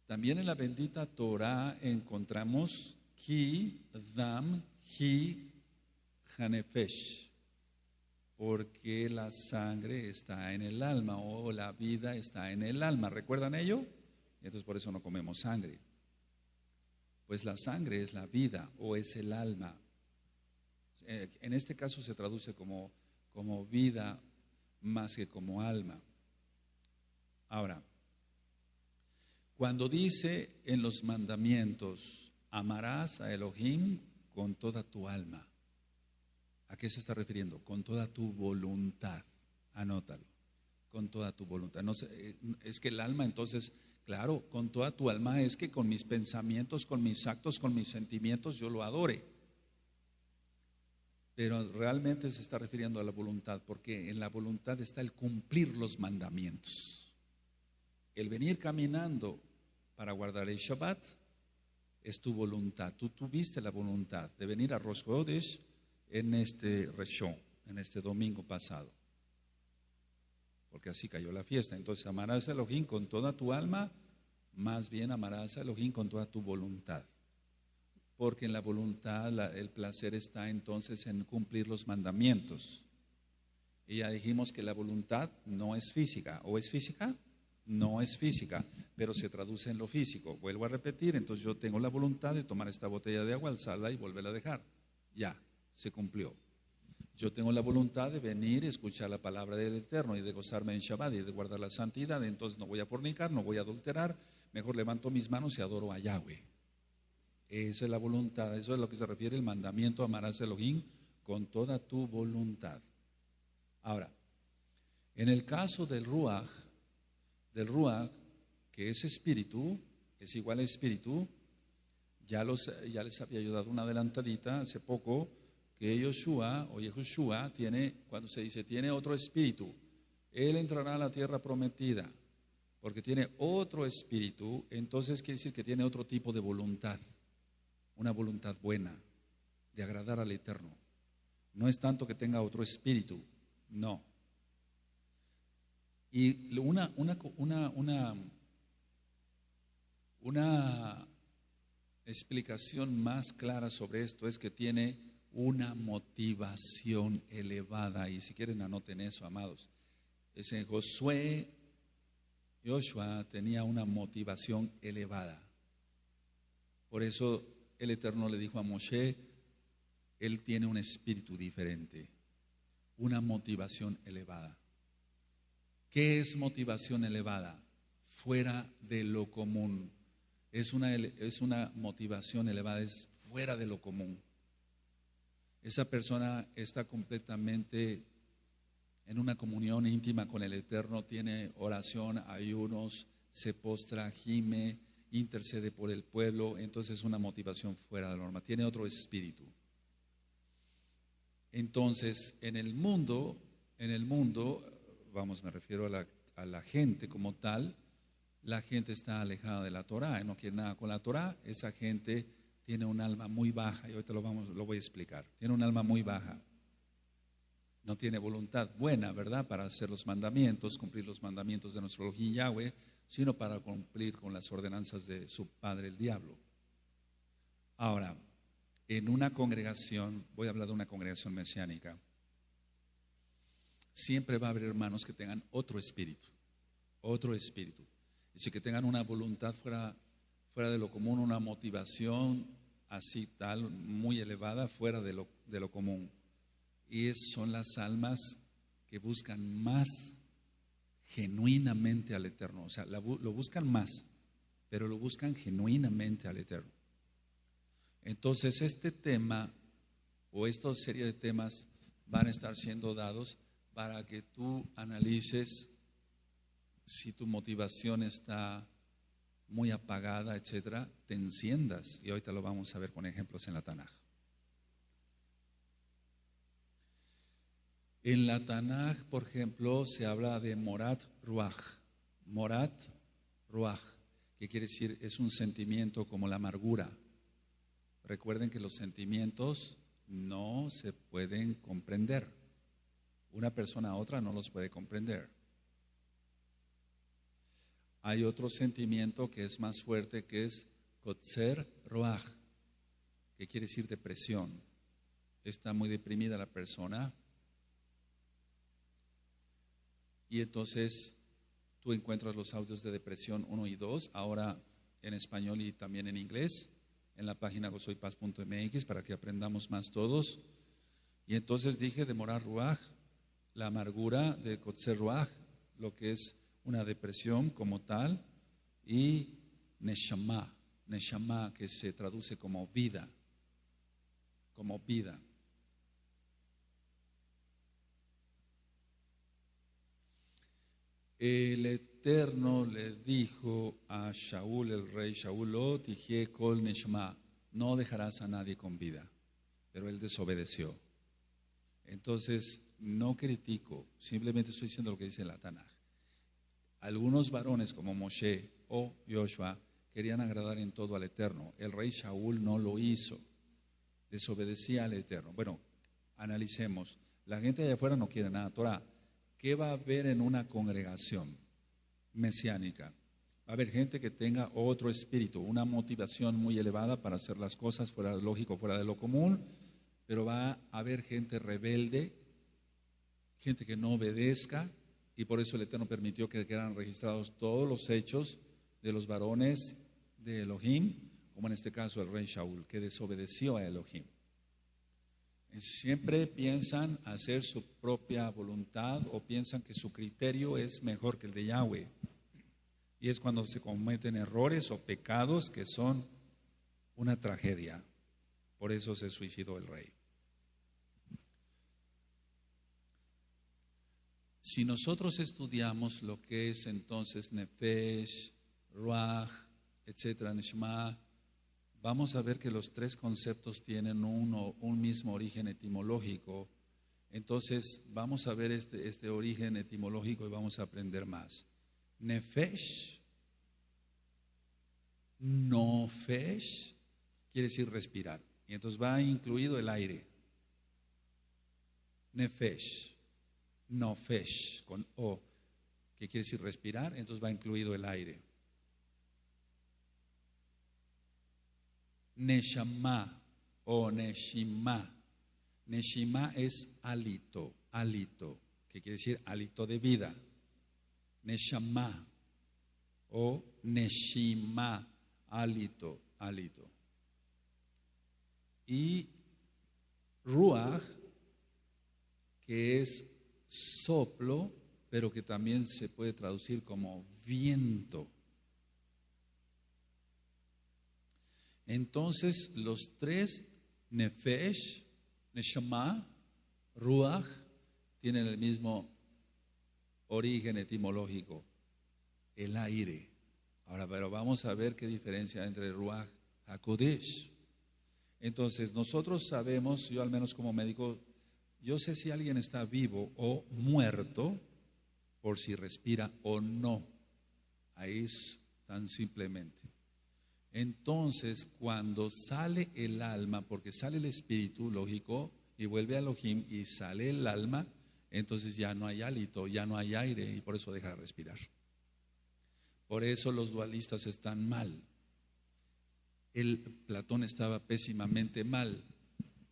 También en la bendita Torah encontramos Ki Dam Hi Hanefesh, porque la sangre está en el alma, o la vida está en el alma. ¿Recuerdan ello? Entonces por eso no comemos sangre. Pues la sangre es la vida o es el alma. En este caso se traduce como vida más que como alma. Ahora, cuando dice en los mandamientos, amarás a Elohim con toda tu alma, ¿a qué se está refiriendo? Con toda tu voluntad. Anótalo. Con toda tu voluntad. No sé, es que el alma, entonces, claro, con toda tu alma es que con mis pensamientos, con mis actos, con mis sentimientos yo lo adore. Pero realmente se está refiriendo a la voluntad, porque en la voluntad está el cumplir los mandamientos. El venir caminando para guardar el Shabbat es tu voluntad. Tú tuviste la voluntad de venir a Rosh Chodesh en este Reshon, en este domingo pasado, porque así cayó la fiesta. Entonces amarás a Elohim con toda tu alma, más bien amarás a Elohim con toda tu voluntad, porque en la voluntad el placer está entonces en cumplir los mandamientos. Y ya dijimos que la voluntad no es física. ¿O es física? No es física, pero se traduce en lo físico. Vuelvo a repetir, entonces yo tengo la voluntad de tomar esta botella de agua, alzarla y volverla a dejar. Ya, se cumplió. Yo tengo la voluntad de venir y escuchar la palabra del Eterno y de gozarme en Shabbat y de guardar la santidad. Entonces no voy a fornicar, no voy a adulterar, mejor levanto mis manos y adoro a Yahweh. Esa es la voluntad, eso es lo que se refiere el mandamiento, amarás a Elohim con toda tu voluntad. Ahora, en el caso del Ruach, que es espíritu, es igual a espíritu, ya les había yo dado una adelantadita hace poco, que Yehoshua tiene, cuando se dice tiene otro espíritu, él entrará a la tierra prometida, porque tiene otro espíritu, entonces quiere decir que tiene otro tipo de voluntad, una voluntad buena, de agradar al Eterno. No es tanto que tenga otro espíritu, no. Y una explicación más clara sobre esto es que tiene una motivación elevada. Y si quieren anoten eso, amados. Es en Joshua tenía una motivación elevada. Por eso el Eterno le dijo a Moshe, él tiene un espíritu diferente, una motivación elevada. ¿Qué es motivación elevada? Fuera de lo común. Es una motivación elevada, es fuera de lo común. Esa persona está completamente en una comunión íntima con el Eterno, tiene oración, ayunos, se postra, gime, intercede por el pueblo. Entonces es una motivación fuera de la norma, tiene otro espíritu. Entonces en el mundo, me refiero a la gente como tal, la gente está alejada de la Torah, no quiere nada con la Torah. Esa gente tiene un alma muy baja, y ahorita lo voy a explicar. Tiene un alma muy baja, no tiene voluntad buena, ¿verdad?, para hacer los mandamientos, cumplir los mandamientos de nuestro Elohim Yahweh, sino para cumplir con las ordenanzas de su padre el diablo. Ahora, en una congregación, voy a hablar de una congregación mesiánica, siempre va a haber hermanos que tengan otro espíritu. Es decir, que tengan una voluntad fuera de lo común, una motivación así tal, muy elevada, fuera de lo común. Y son las almas que buscan más genuinamente al Eterno. O sea, lo buscan más, pero lo buscan genuinamente al Eterno. Entonces este tema o esta serie de temas van a estar siendo dados para que tú analices si tu motivación está muy apagada, etcétera, te enciendas. Y ahorita lo vamos a ver con ejemplos en la Tanaj. En la Tanaj, por ejemplo, se habla de Morat Ruach. Morat Ruach, que quiere decir es un sentimiento como la amargura. Recuerden que los sentimientos no se pueden comprender. Una persona a otra no los puede comprender. Hay otro sentimiento que es más fuerte, que es Kotzer Ruach, que quiere decir depresión. Está muy deprimida la persona y entonces tú encuentras los audios de depresión 1 y 2, ahora en español y también en inglés, en la página gozoypaz.mx para que aprendamos más todos. Y entonces dije de Morat Ruach, la amargura, de Kotzer Ruach, lo que es una depresión como tal, y Neshama, que se traduce como vida, como vida. El Eterno le dijo a Shaul, el rey Shaul, Lo tijé kol neshama, no dejarás a nadie con vida, pero él desobedeció. Entonces, no critico, simplemente estoy diciendo lo que dice la Tanaj. Algunos varones como Moshe o Joshua querían agradar en todo al Eterno. El rey Shaul no lo hizo, desobedecía al Eterno. Bueno, analicemos. La gente de allá afuera no quiere nada Torah. ¿Qué va a haber en una congregación mesiánica? Va a haber gente que tenga otro espíritu, una motivación muy elevada para hacer las cosas fuera de lo lógico, fuera de lo común, pero va a haber gente rebelde, gente que no obedezca, y por eso el Eterno permitió que quedaran registrados todos los hechos de los varones de Elohim, como en este caso el rey Shaul, que desobedeció a Elohim. Siempre piensan hacer su propia voluntad o piensan que su criterio es mejor que el de Yahweh. Y es cuando se cometen errores o pecados que son una tragedia. Por eso se suicidó el rey. Si nosotros estudiamos lo que es entonces Nefesh, Ruach, etcétera, Neshama, vamos a ver que los tres conceptos tienen un mismo origen etimológico. Entonces vamos a ver este origen etimológico y vamos a aprender más. Nefesh, Nofesh, quiere decir respirar. Y entonces va incluido el aire. Nefesh, Nofesh, con O, que quiere decir respirar, entonces va incluido el aire. Neshama o Neshima. Neshima es hálito, que quiere decir hálito de vida. Neshama o Neshima, hálito. Y Ruach, que es soplo, pero que también se puede traducir como viento. Entonces, los tres, Nefesh, Neshama, Ruach, tienen el mismo origen etimológico, el aire. Ahora, pero vamos a ver qué diferencia entre Ruach y HaKodesh. Entonces, nosotros sabemos, yo al menos como médico, yo sé si alguien está vivo o muerto por si respira o no. Ahí es tan simplemente. Entonces, cuando sale el alma, porque sale el espíritu, lógico, y vuelve a Elohim y sale el alma, entonces ya no hay hálito, ya no hay aire y por eso deja de respirar. Por eso los dualistas están mal. Platón estaba pésimamente mal,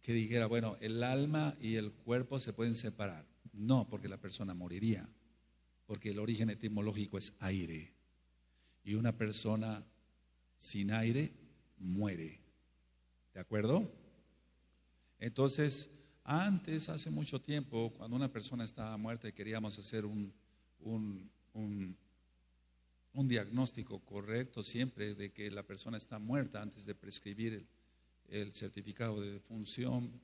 que dijera, bueno, el alma y el cuerpo se pueden separar. No, porque la persona moriría, porque el origen etimológico es aire. Y una persona sin aire muere. ¿De acuerdo? Entonces, antes, hace mucho tiempo, cuando una persona estaba muerta y queríamos hacer un un diagnóstico correcto siempre de que la persona está muerta antes de prescribir el certificado de defunción.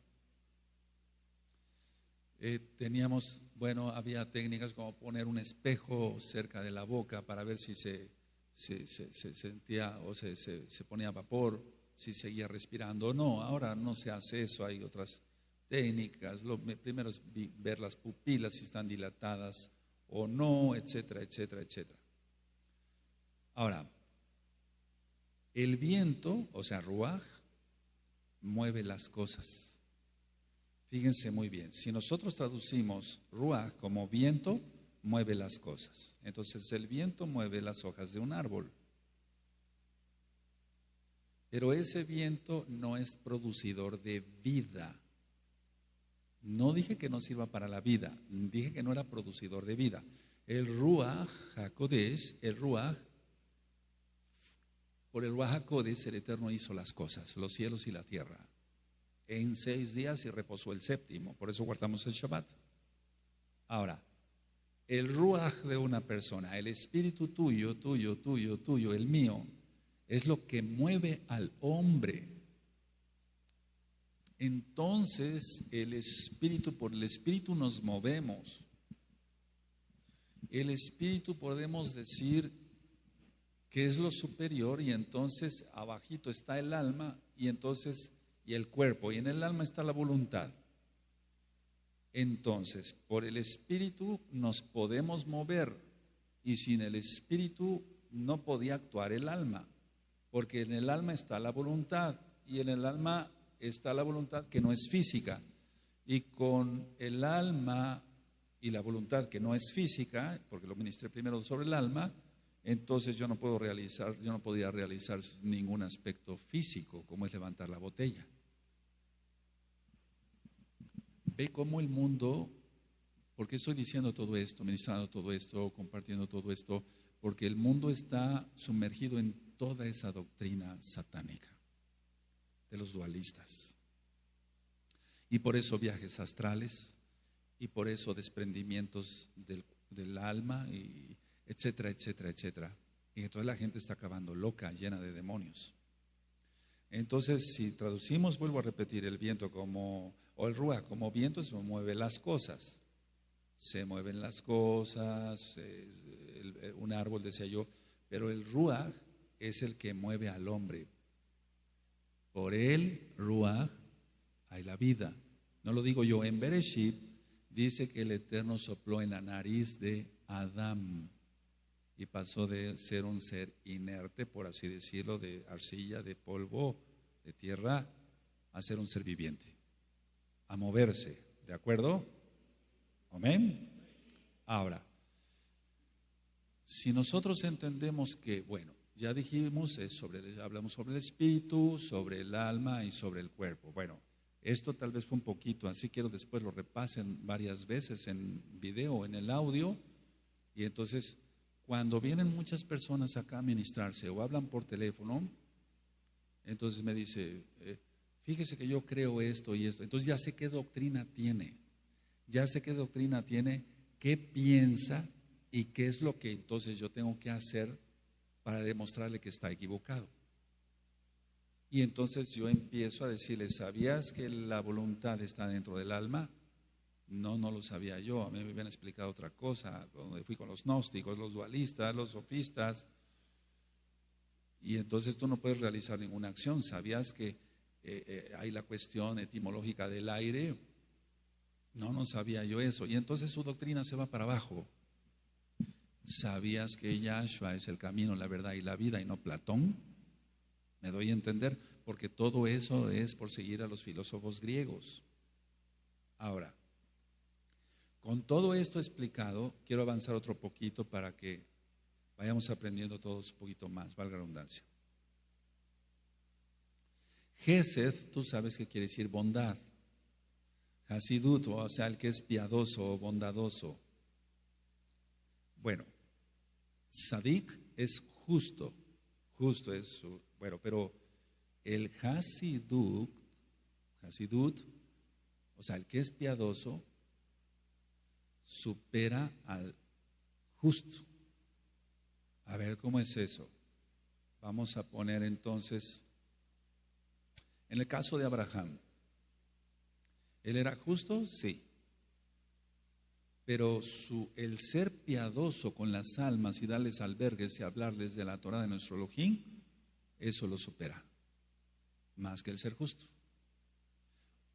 Había técnicas como poner un espejo cerca de la boca para ver si se sentía o se ponía vapor, si seguía respirando o no. Ahora no se hace eso, hay otras técnicas. Primero es ver las pupilas si están dilatadas o no, etcétera, etcétera, etcétera. Ahora, el viento, o sea, ruaj, mueve las cosas. Fíjense muy bien, si nosotros traducimos ruaj como viento, mueve las cosas. Entonces el viento mueve las hojas de un árbol. Pero ese viento no es producidor de vida. No dije que no sirva para la vida, dije que no era producidor de vida. El ruaj HaKodesh, por el ruaj HaKodesh el Eterno hizo las cosas, los cielos y la tierra. En 6 días y reposó el séptimo, por eso guardamos el Shabbat. Ahora, el ruaj de una persona, el espíritu tuyo, el mío, es lo que mueve al hombre. Entonces, por el espíritu nos movemos. El espíritu podemos decir que es lo superior, y entonces abajito está el alma y el cuerpo, y en el alma está la voluntad. Entonces, por el espíritu nos podemos mover, y sin el espíritu no podía actuar el alma, porque en el alma está la voluntad, y en el alma está la voluntad que no es física, y con el alma y la voluntad que no es física, porque lo ministré primero sobre el alma, entonces yo no podía realizar ningún aspecto físico, como es levantar la botella. Ve cómo el mundo, ¿por qué estoy diciendo todo esto, ministrando todo esto, compartiendo todo esto? Porque el mundo está sumergido en toda esa doctrina satánica de los dualistas. Y por eso viajes astrales, y por eso desprendimientos del alma, y etcétera, etcétera, etcétera. Y entonces la gente está acabando loca, llena de demonios. Entonces, si traducimos, vuelvo a repetir, el viento o el ruaj como viento, se mueve las cosas. Se mueven las cosas, un árbol, decía yo, pero el ruaj es el que mueve al hombre. Por el ruaj hay la vida. No lo digo yo, en Bereshit dice que el Eterno sopló en la nariz de Adán y pasó de ser un ser inerte, por así decirlo, de arcilla, de polvo, de tierra, a ser un ser viviente, a moverse, ¿de acuerdo? Amén. Ahora, si nosotros entendemos que, bueno, ya dijimos, hablamos sobre el espíritu, sobre el alma y sobre el cuerpo. Bueno, esto tal vez fue un poquito, así quiero después lo repasen varias veces en video, en el audio, y entonces cuando vienen muchas personas acá a ministrarse o hablan por teléfono, entonces me dice, fíjese que yo creo esto y esto. Entonces ya sé qué doctrina tiene, qué piensa y qué es lo que entonces yo tengo que hacer para demostrarle que está equivocado. Y entonces yo empiezo a decirle, ¿sabías que la voluntad está dentro del alma? No lo sabía yo, a mí me habían explicado otra cosa, donde fui con los gnósticos, los dualistas, los sofistas, y entonces tú no puedes realizar ninguna acción. ¿Sabías que hay la cuestión etimológica del aire? No sabía yo eso, y entonces su doctrina se va para abajo. ¿Sabías que Yahshua es el camino, la verdad y la vida y no Platón? Me doy a entender, porque todo eso es por seguir a los filósofos griegos. Ahora, con todo esto explicado, quiero avanzar otro poquito para que vayamos aprendiendo todos un poquito más, valga la redundancia. Gesed, tú sabes que quiere decir bondad. Hasidut, o sea, el que es piadoso o bondadoso. Bueno, Sadik es justo es, bueno, pero el Hasidut, o sea, el que es piadoso, supera al justo, A ver, ¿cómo es eso? Vamos a poner entonces, en el caso de Abraham, ¿él era justo? Sí. Pero el ser piadoso con las almas y darles albergues y hablarles de la Torah de nuestro Elohim, eso lo supera, más que el ser justo.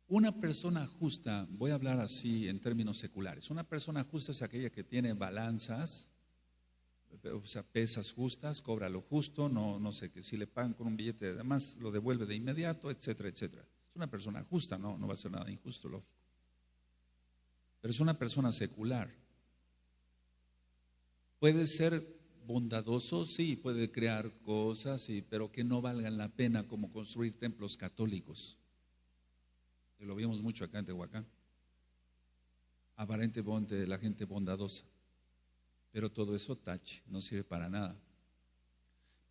Una persona justa, voy a hablar así en términos seculares, una persona justa es aquella que tiene balanzas, o sea, pesas justas, cobra lo justo, no sé, que si le pagan con un billete de más, lo devuelve de inmediato, etcétera, etcétera. Es una persona justa, no va a ser nada injusto, lógico. Pero es una persona secular. Puede ser bondadoso, sí, puede crear cosas, sí, pero que no valgan la pena como construir templos católicos. Que lo vimos mucho acá en Tehuacán. Aparentemente la gente bondadosa. Pero todo eso tache, no sirve para nada.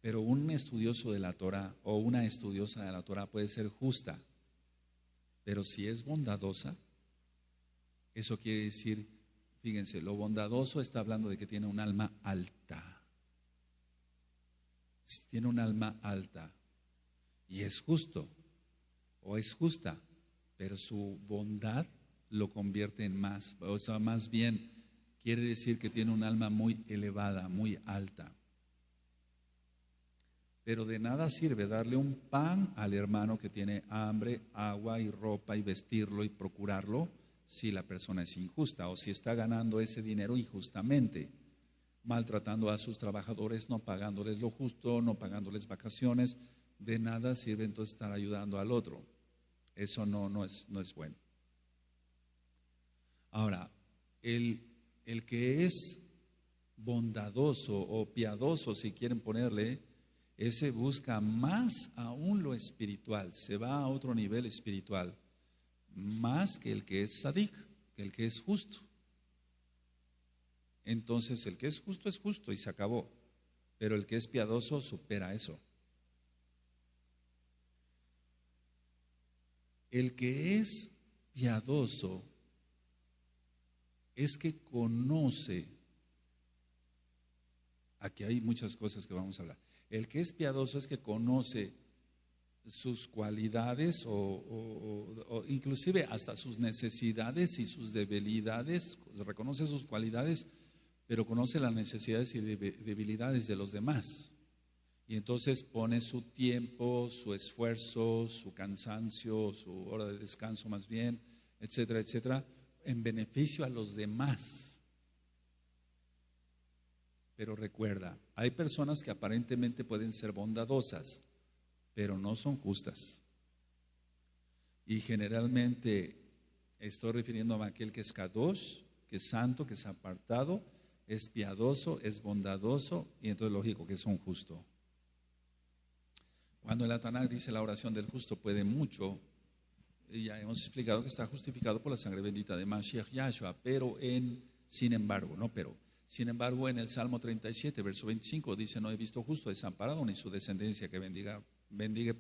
Pero un estudioso de la Torah o una estudiosa de la Torah puede ser justa, pero si es bondadosa, eso quiere decir, fíjense, lo bondadoso está hablando de que tiene un alma alta. Tiene un alma alta y es justo o es justa, pero su bondad lo convierte en más, o sea, más bien quiere decir que tiene un alma muy elevada, muy alta. Pero de nada sirve darle un pan al hermano que tiene hambre, agua y ropa y vestirlo y procurarlo si la persona es injusta o si está ganando ese dinero injustamente, maltratando a sus trabajadores, no pagándoles lo justo, no pagándoles vacaciones. De nada sirve entonces estar ayudando al otro. Eso no es bueno. Ahora, el que es bondadoso o piadoso, si quieren ponerle, ese busca más aún lo espiritual, se va a otro nivel espiritual, más que el que es sadik, que el que es justo. Entonces el que es justo y se acabó, pero el que es piadoso supera eso. El que es piadoso es que conoce, aquí hay muchas cosas que vamos a hablar. El que es piadoso es que conoce sus cualidades o inclusive hasta sus necesidades y sus debilidades, reconoce sus cualidades, pero conoce las necesidades y debilidades de los demás. Y entonces pone su tiempo, su esfuerzo, su cansancio, su hora de descanso más bien, etcétera, etcétera, en beneficio a los demás. Pero recuerda, hay personas que aparentemente pueden ser bondadosas, pero no son justas. Y generalmente estoy refiriéndome a aquel que es kadosh, que es santo, que es apartado, es piadoso, es bondadoso, y entonces lógico que es un justo. Cuando el Tanaj dice la oración del justo puede mucho, y ya hemos explicado que está justificado por la sangre bendita de Mashiach Yahshua, sin embargo, en el Salmo 37, verso 25, dice: no he visto justo desamparado, ni su descendencia que bendiga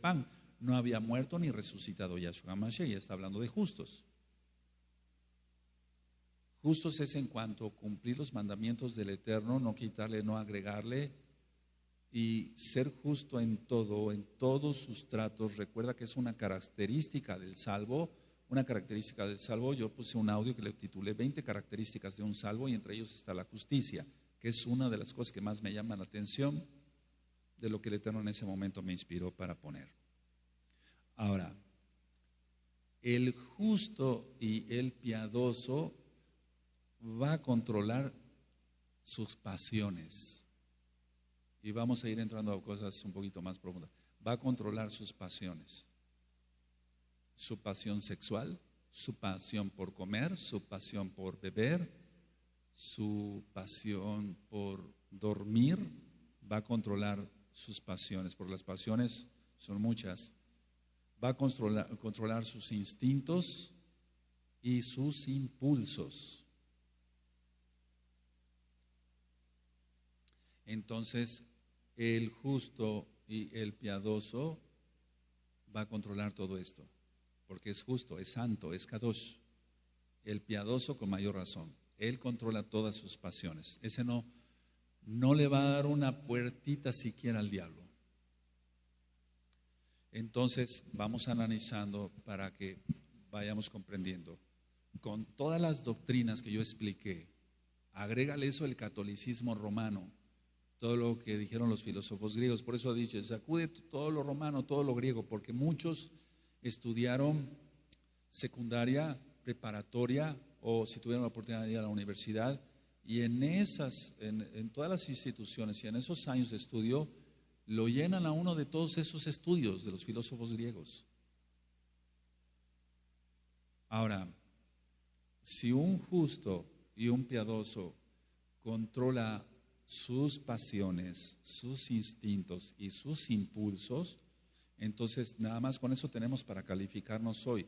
pan. No había muerto ni resucitado Yahshua Mashiach, y está hablando de justos. Justos es en cuanto a cumplir los mandamientos del Eterno, no quitarle, no agregarle, y ser justo en todo, en todos sus tratos. Recuerda que es una característica del salvo. Yo puse un audio que le titulé 20 características de un salvo, y entre ellos está la justicia, que es una de las cosas que más me llama la atención de lo que el Eterno en ese momento me inspiró para poner. Ahora, el justo y el piadoso va a controlar sus pasiones. Y vamos a ir entrando a cosas un poquito más profundas. Va a controlar sus pasiones. Su pasión sexual, su pasión por comer, su pasión por beber, su pasión por dormir. Va a controlar sus pasiones, porque las pasiones son muchas. Va a controlar sus instintos y sus impulsos. Entonces, el justo y el piadoso va a controlar todo esto, porque es justo, es santo, es kadosh. El piadoso con mayor razón, él controla todas sus pasiones. Ese no no le va a dar una puertita siquiera al diablo. Entonces vamos analizando para que vayamos comprendiendo. Con todas las doctrinas que yo expliqué, agrégale eso el catolicismo romano, todo lo que dijeron los filósofos griegos. Por eso dice, sacude todo lo romano, todo lo griego, porque muchos estudiaron secundaria, preparatoria, o si tuvieron la oportunidad de ir a la universidad, y en todas las instituciones y en esos años de estudio, lo llenan a uno de todos esos estudios de los filósofos griegos. Ahora, si un justo y un piadoso controla sus pasiones, sus instintos y sus impulsos, entonces nada más con eso tenemos para calificarnos hoy,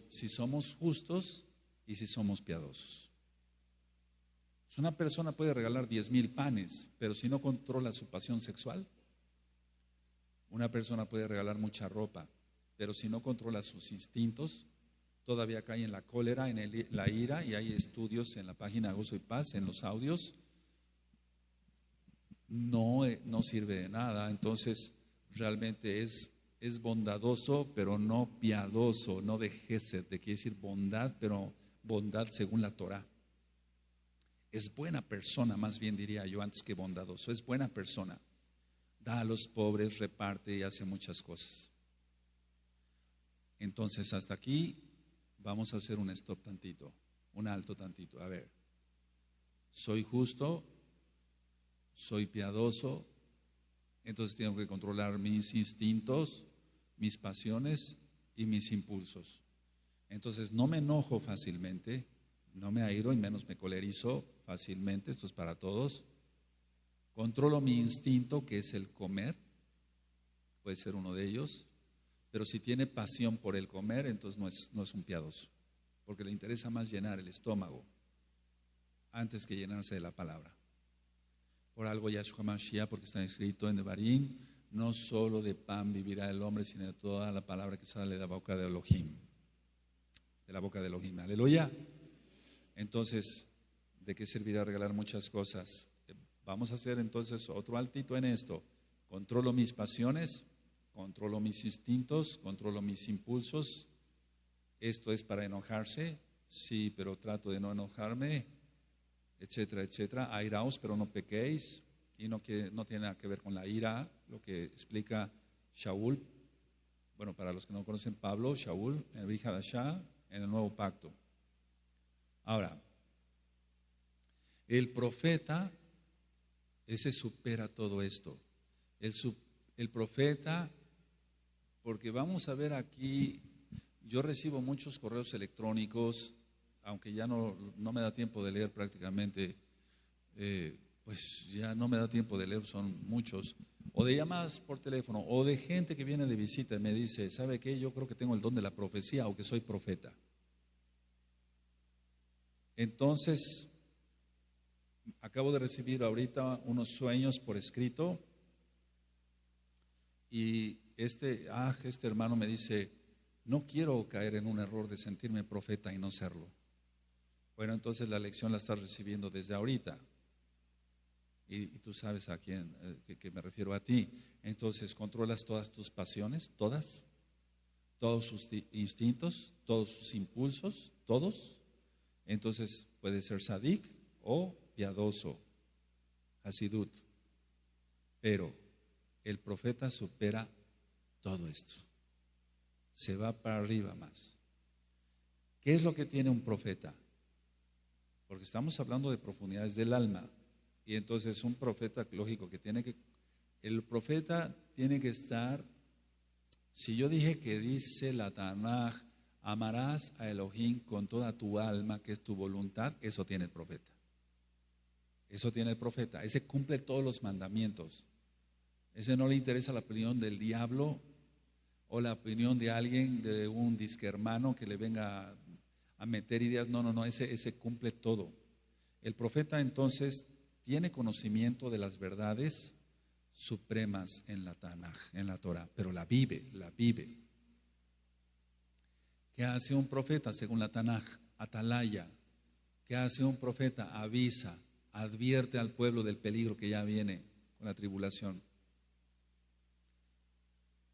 si somos justos y si somos piadosos. Una persona puede regalar 10,000 panes, pero si no controla su pasión sexual. Una persona puede regalar mucha ropa, pero si no controla sus instintos, todavía cae en la cólera, en la ira, y hay estudios en la página Gozo y Paz, en los audios. No sirve de nada. Entonces realmente es bondadoso, pero no piadoso, no de Gesed, de quiere decir bondad, pero bondad según la Torah. Es buena persona, más bien diría yo, antes que bondadoso. Es buena persona. Da a los pobres, reparte y hace muchas cosas. Entonces, hasta aquí vamos a hacer un stop tantito, un alto tantito. A ver, soy justo, soy piadoso, entonces tengo que controlar mis instintos, mis pasiones y mis impulsos. Entonces, no me enojo fácilmente, no me airo y menos me colerizo fácilmente, esto es para todos. Controlo mi instinto, que es el comer, puede ser uno de ellos, pero si tiene pasión por el comer, entonces no es un piadoso, porque le interesa más llenar el estómago antes que llenarse de la palabra. Por algo Yahshua Mashiach, porque está escrito en Devarim, no solo de pan vivirá el hombre, sino de toda la palabra que sale de la boca de Elohim. De la boca de Elohim, aleluya. Entonces, ¿de qué servirá regalar muchas cosas? Vamos a hacer entonces otro altito en esto. Controlo mis pasiones, controlo mis instintos, controlo mis impulsos. Esto es para enojarse, sí, pero trato de no enojarme, etcétera, etcétera. Airaos, pero no pequéis. Y no tiene nada que ver con la ira, lo que explica Shaul. Bueno, para los que no conocen Pablo, Shaul, en el Brit Hadashah, en el Nuevo Pacto. Ahora, el profeta, ese supera todo esto. El profeta, porque vamos a ver aquí, yo recibo muchos correos electrónicos, aunque ya no me da tiempo de leer prácticamente, pues ya no me da tiempo de leer, son muchos, o de llamadas por teléfono, o de gente que viene de visita y me dice, ¿sabe qué? Yo creo que tengo el don de la profecía o que soy profeta. Entonces, acabo de recibir ahorita unos sueños por escrito y este hermano me dice, no quiero caer en un error de sentirme profeta y no serlo. Bueno, entonces la lección la estás recibiendo desde ahorita y tú sabes a quién, que me refiero a ti. Entonces, controlas todas tus pasiones, todos sus instintos, todos sus impulsos, todos. Entonces puede ser sadik o piadoso, hasidut. Pero el profeta supera todo esto. Se va para arriba más. ¿Qué es lo que tiene un profeta? Porque estamos hablando de profundidades del alma. Y entonces un profeta, lógico, el profeta tiene que estar, si yo dije que dice la Tanaj, amarás a Elohim con toda tu alma, que es tu voluntad, eso tiene el profeta. Eso tiene el profeta. Ese cumple todos los mandamientos. Ese no le interesa la opinión del diablo o la opinión de alguien, de un disque hermano que le venga a meter ideas. No, ese cumple todo. El profeta entonces tiene conocimiento de las verdades supremas en la Tanaj, en la Torah, pero la vive. ¿Qué hace un profeta según la Tanaj? Atalaya. ¿Qué hace un profeta? Avisa, advierte al pueblo del peligro que ya viene con la tribulación.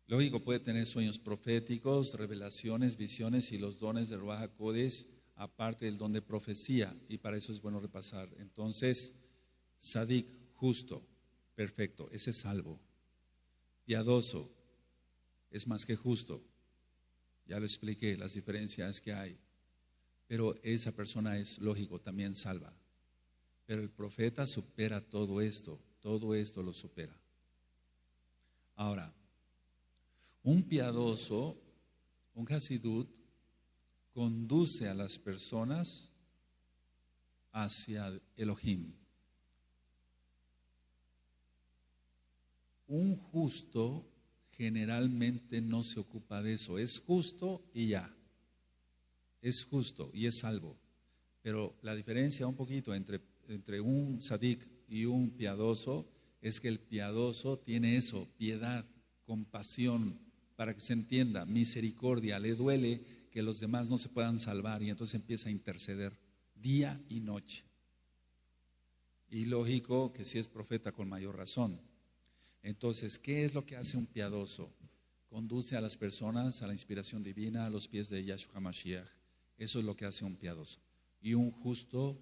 Lógico, puede tener sueños proféticos, revelaciones, visiones y los dones de Ruach HaKodesh, aparte del don de profecía, y para eso es bueno repasar. Entonces, Sadik, justo, perfecto, ese es salvo. Piadoso, es más que justo. Ya lo expliqué, las diferencias que hay. Pero esa persona es, lógico, también salva. Pero el profeta supera todo esto lo supera. Ahora, un piadoso, un Hasidut, conduce a las personas hacia Elohim. Un justo generalmente no se ocupa de eso, es justo y ya, es justo y es salvo. Pero la diferencia un poquito entre un sadik y un piadoso es que el piadoso tiene eso, piedad, compasión, para que se entienda, misericordia, le duele que los demás no se puedan salvar y entonces empieza a interceder día y noche. Y lógico que si es profeta con mayor razón. Entonces, ¿qué es lo que hace un piadoso? Conduce a las personas a la inspiración divina, a los pies de Yahshua HaMashiach. Eso es lo que hace un piadoso. Y un justo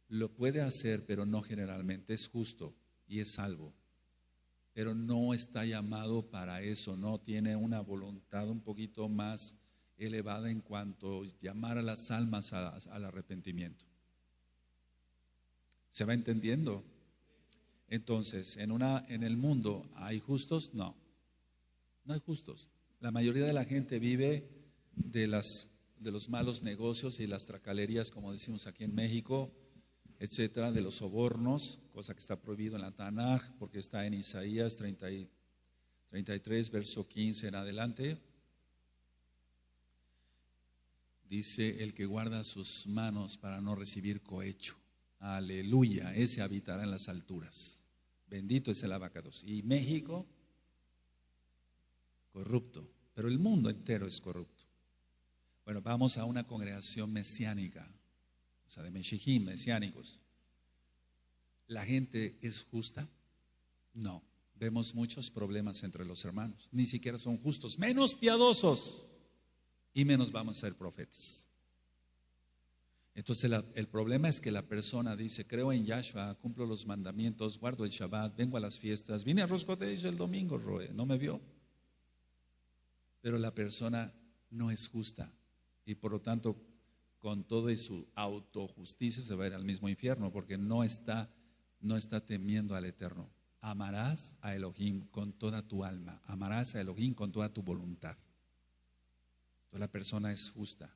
lo puede hacer, pero no generalmente. Es justo y es salvo. Pero no está llamado para eso, no tiene una voluntad un poquito más elevada en cuanto a llamar a las almas al arrepentimiento. ¿Se va entendiendo? Entonces, ¿en el mundo hay justos? No, no hay justos. La mayoría de la gente vive de los malos negocios y las tracalerías, como decimos aquí en México, etcétera, de los sobornos, cosa que está prohibido en la Tanaj, porque está en Isaías 33, verso 15 en adelante. Dice: el que guarda sus manos para no recibir cohecho. Aleluya, ese habitará en las alturas. Bendito es el abacados. Y México, corrupto, pero el mundo entero es corrupto. Bueno, vamos a una congregación mesiánica, o sea, de Meshijim, mesiánicos. ¿La gente es justa? No. Vemos muchos problemas entre los hermanos. Ni siquiera son justos, menos piadosos. Y menos vamos a ser profetas. Entonces el problema es que la persona dice: creo en Yahshua, cumplo los mandamientos, guardo el Shabbat, vengo a las fiestas, vine a Rosh Chodesh el domingo, Roe, ¿no me vio? Pero la persona no es justa y por lo tanto con toda su autojusticia se va a ir al mismo infierno, porque no está temiendo al Eterno. Amarás a Elohim con toda tu alma, amarás a Elohim con toda tu voluntad. Entonces la persona es justa,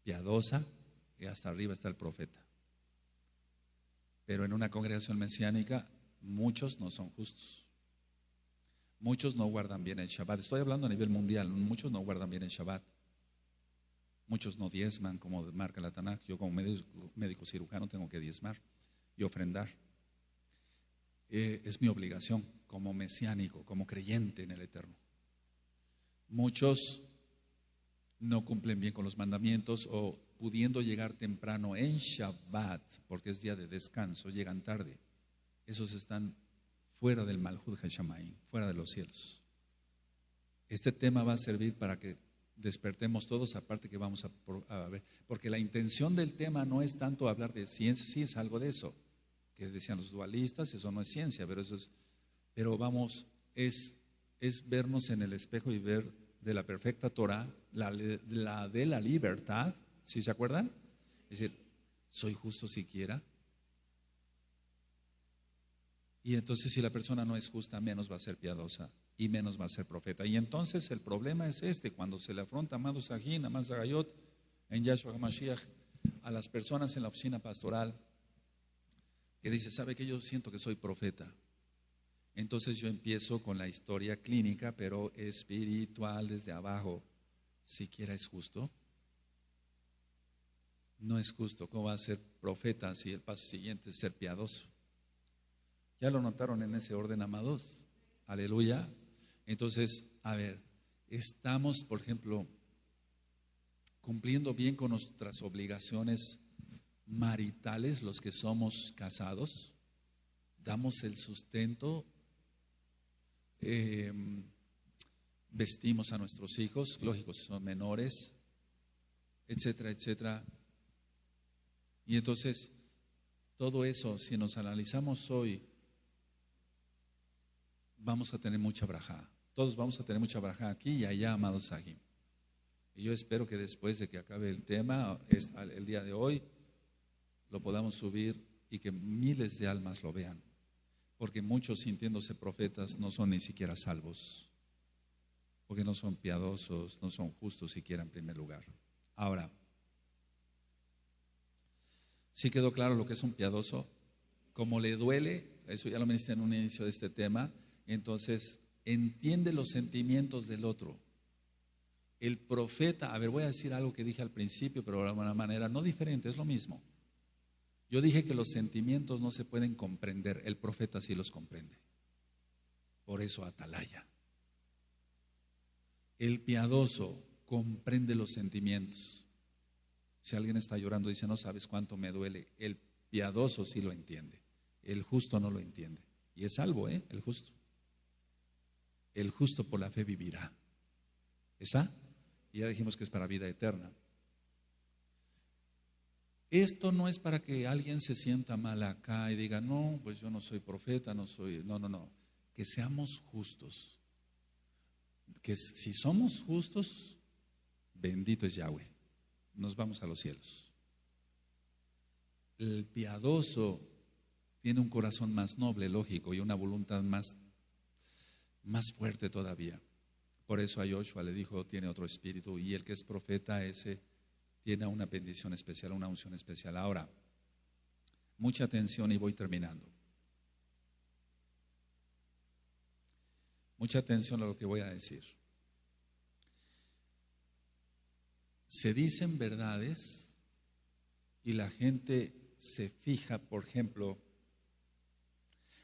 piadosa, y hasta arriba está el profeta. Pero en una congregación mesiánica muchos no son justos. Muchos no guardan bien el Shabbat. Estoy hablando a nivel mundial. Muchos no guardan bien el Shabbat. Muchos no diezman, como marca la Tanaj. Yo como médico cirujano tengo que diezmar y ofrendar. Es mi obligación como mesiánico, como creyente en el Eterno. Muchos no cumplen bien con los mandamientos, o pudiendo llegar temprano en Shabbat, porque es día de descanso, llegan tarde. Esos están fuera del Malhut Hashamayim, fuera de los cielos. Este tema va a servir para que despertemos todos, aparte que vamos a ver, porque la intención del tema no es tanto hablar de ciencia, sí es algo de eso, que decían los dualistas, eso no es ciencia, pero vamos, es vernos en el espejo y ver de la perfecta Torah, la de la libertad, ¿sí se acuerdan? Es decir, ¿soy justo siquiera? Y entonces si la persona no es justa, menos va a ser piadosa y menos va a ser profeta. Y entonces el problema es cuando se le afronta, amados Sajín, amados Zagayot, en Yahshua HaMashiach, a las personas en la oficina pastoral, que dice: ¿sabe que yo siento que soy profeta? Entonces yo empiezo con la historia clínica, pero espiritual desde abajo. ¿Siquiera es justo? No es justo. ¿Cómo va a ser profeta si el paso siguiente es ser piadoso? ¿Ya lo notaron en ese orden, amados? Aleluya. Entonces, a ver, estamos, por ejemplo, cumpliendo bien con nuestras obligaciones maritales, los que somos casados, damos el sustento, vestimos a nuestros hijos, lógico si son menores, etcétera, etcétera. Y entonces, todo eso, si nos analizamos hoy, vamos a tener mucha brajá. Todos vamos a tener mucha brajá aquí y allá, amados Sahim. Y yo espero que después de que acabe el tema, el día de hoy, lo podamos subir y que miles de almas lo vean. Porque muchos, sintiéndose profetas, no son ni siquiera salvos. Porque no son piadosos, no son justos siquiera en primer lugar. Ahora, ¿sí quedó claro lo que es un piadoso? Como le duele, eso ya lo mencioné en un inicio de este tema, entonces entiende los sentimientos del otro. El profeta, voy a decir algo que dije al principio, pero de una manera no diferente, es lo mismo. Yo dije que los sentimientos no se pueden comprender, el profeta sí los comprende. Por eso atalaya. El piadoso comprende los sentimientos. Si alguien está llorando y dice, no sabes cuánto me duele, el piadoso sí lo entiende, el justo no lo entiende. Y es salvo, el justo. El justo por la fe vivirá. ¿Está? Y ya dijimos que es para vida eterna. Esto no es para que alguien se sienta mal acá y diga, no, pues yo no soy profeta, no. Que seamos justos. Que si somos justos, bendito es Yahweh. Nos vamos a los cielos. El piadoso tiene un corazón más noble, lógico, y una voluntad más fuerte todavía. Por eso a Joshua le dijo, tiene otro espíritu, y el que es profeta, ese tiene una bendición especial, una unción especial. Ahora, mucha atención y voy terminando. Mucha atención a lo que voy a decir. Se dicen verdades y la gente se fija, por ejemplo,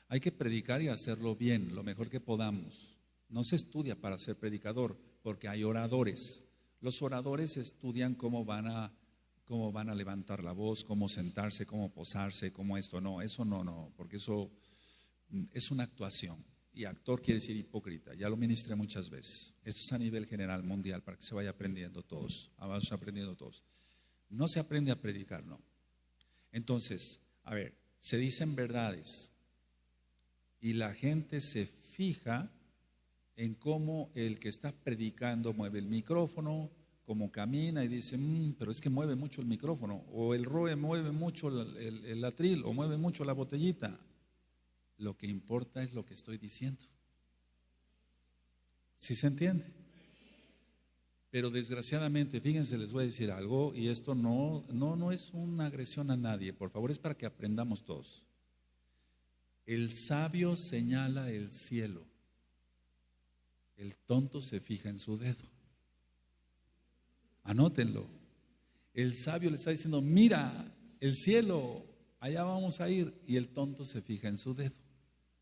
hay que predicar y hacerlo bien, lo mejor que podamos. No se estudia para ser predicador, porque hay oradores. Los oradores estudian cómo van a levantar la voz, cómo sentarse, cómo posarse, cómo esto. No, eso no, porque eso es una actuación. Y actor quiere decir hipócrita, ya lo ministré muchas veces. Esto es a nivel general, mundial, para que se vaya aprendiendo todos. Vamos aprendiendo todos. No se aprende a predicar, no. Entonces, se dicen verdades y la gente se fija en cómo el que está predicando mueve el micrófono, cómo camina y dice, pero es que mueve mucho el micrófono, o el roe mueve mucho el atril, o mueve mucho la botellita. Lo que importa es lo que estoy diciendo. ¿Sí se entiende? Pero desgraciadamente, fíjense, les voy a decir algo, y esto no es una agresión a nadie, por favor, es para que aprendamos todos. El sabio señala el cielo, el tonto se fija en su dedo. Anótenlo. El sabio le está diciendo, mira el cielo, allá vamos a ir, y el tonto se fija en su dedo.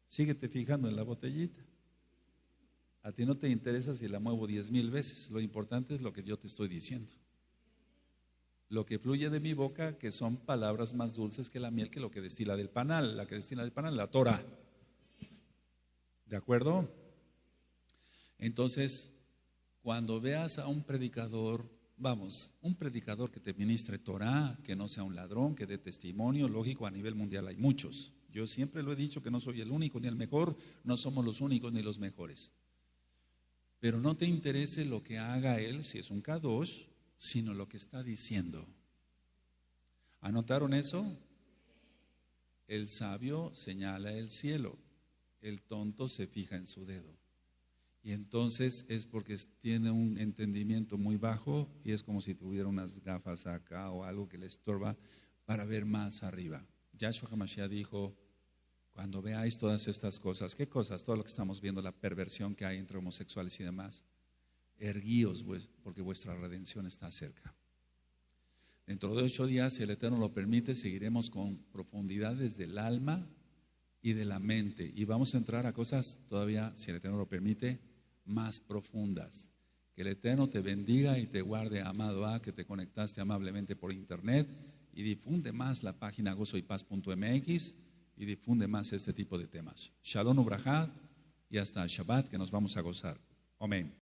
Síguete fijando en la botellita. A ti no te interesa si la muevo 10,000 veces, lo importante es lo que yo te estoy diciendo. Lo que fluye de mi boca, que son palabras más dulces que la miel, que lo que destila del panal. La que destila del panal, la Torah. ¿De acuerdo? Entonces, cuando veas a un predicador, un predicador que te ministre Torah, que no sea un ladrón, que dé testimonio, lógico, a nivel mundial hay muchos. Yo siempre lo he dicho que no soy el único ni el mejor, no somos los únicos ni los mejores. Pero no te interese lo que haga él, si es un kadosh, sino lo que está diciendo. ¿Anotaron eso? El sabio señala el cielo, el tonto se fija en su dedo. Y entonces es porque tiene un entendimiento muy bajo y es como si tuviera unas gafas acá o algo que le estorba para ver más arriba. Yahshua HaMashiach dijo, cuando veáis todas estas cosas, ¿qué cosas? Todo lo que estamos viendo, la perversión que hay entre homosexuales y demás. Erguíos, porque vuestra redención está cerca. Dentro de 8 días, si el Eterno lo permite, seguiremos con profundidades del alma y de la mente. Y vamos a entrar a cosas todavía, si el Eterno lo permite, más profundas. Que el Eterno te bendiga y te guarde, amado que te conectaste amablemente por internet y difunde más la página gozoypaz.mx y difunde más este tipo de temas. Shalom ubrajá y hasta Shabbat, que nos vamos a gozar. Amén.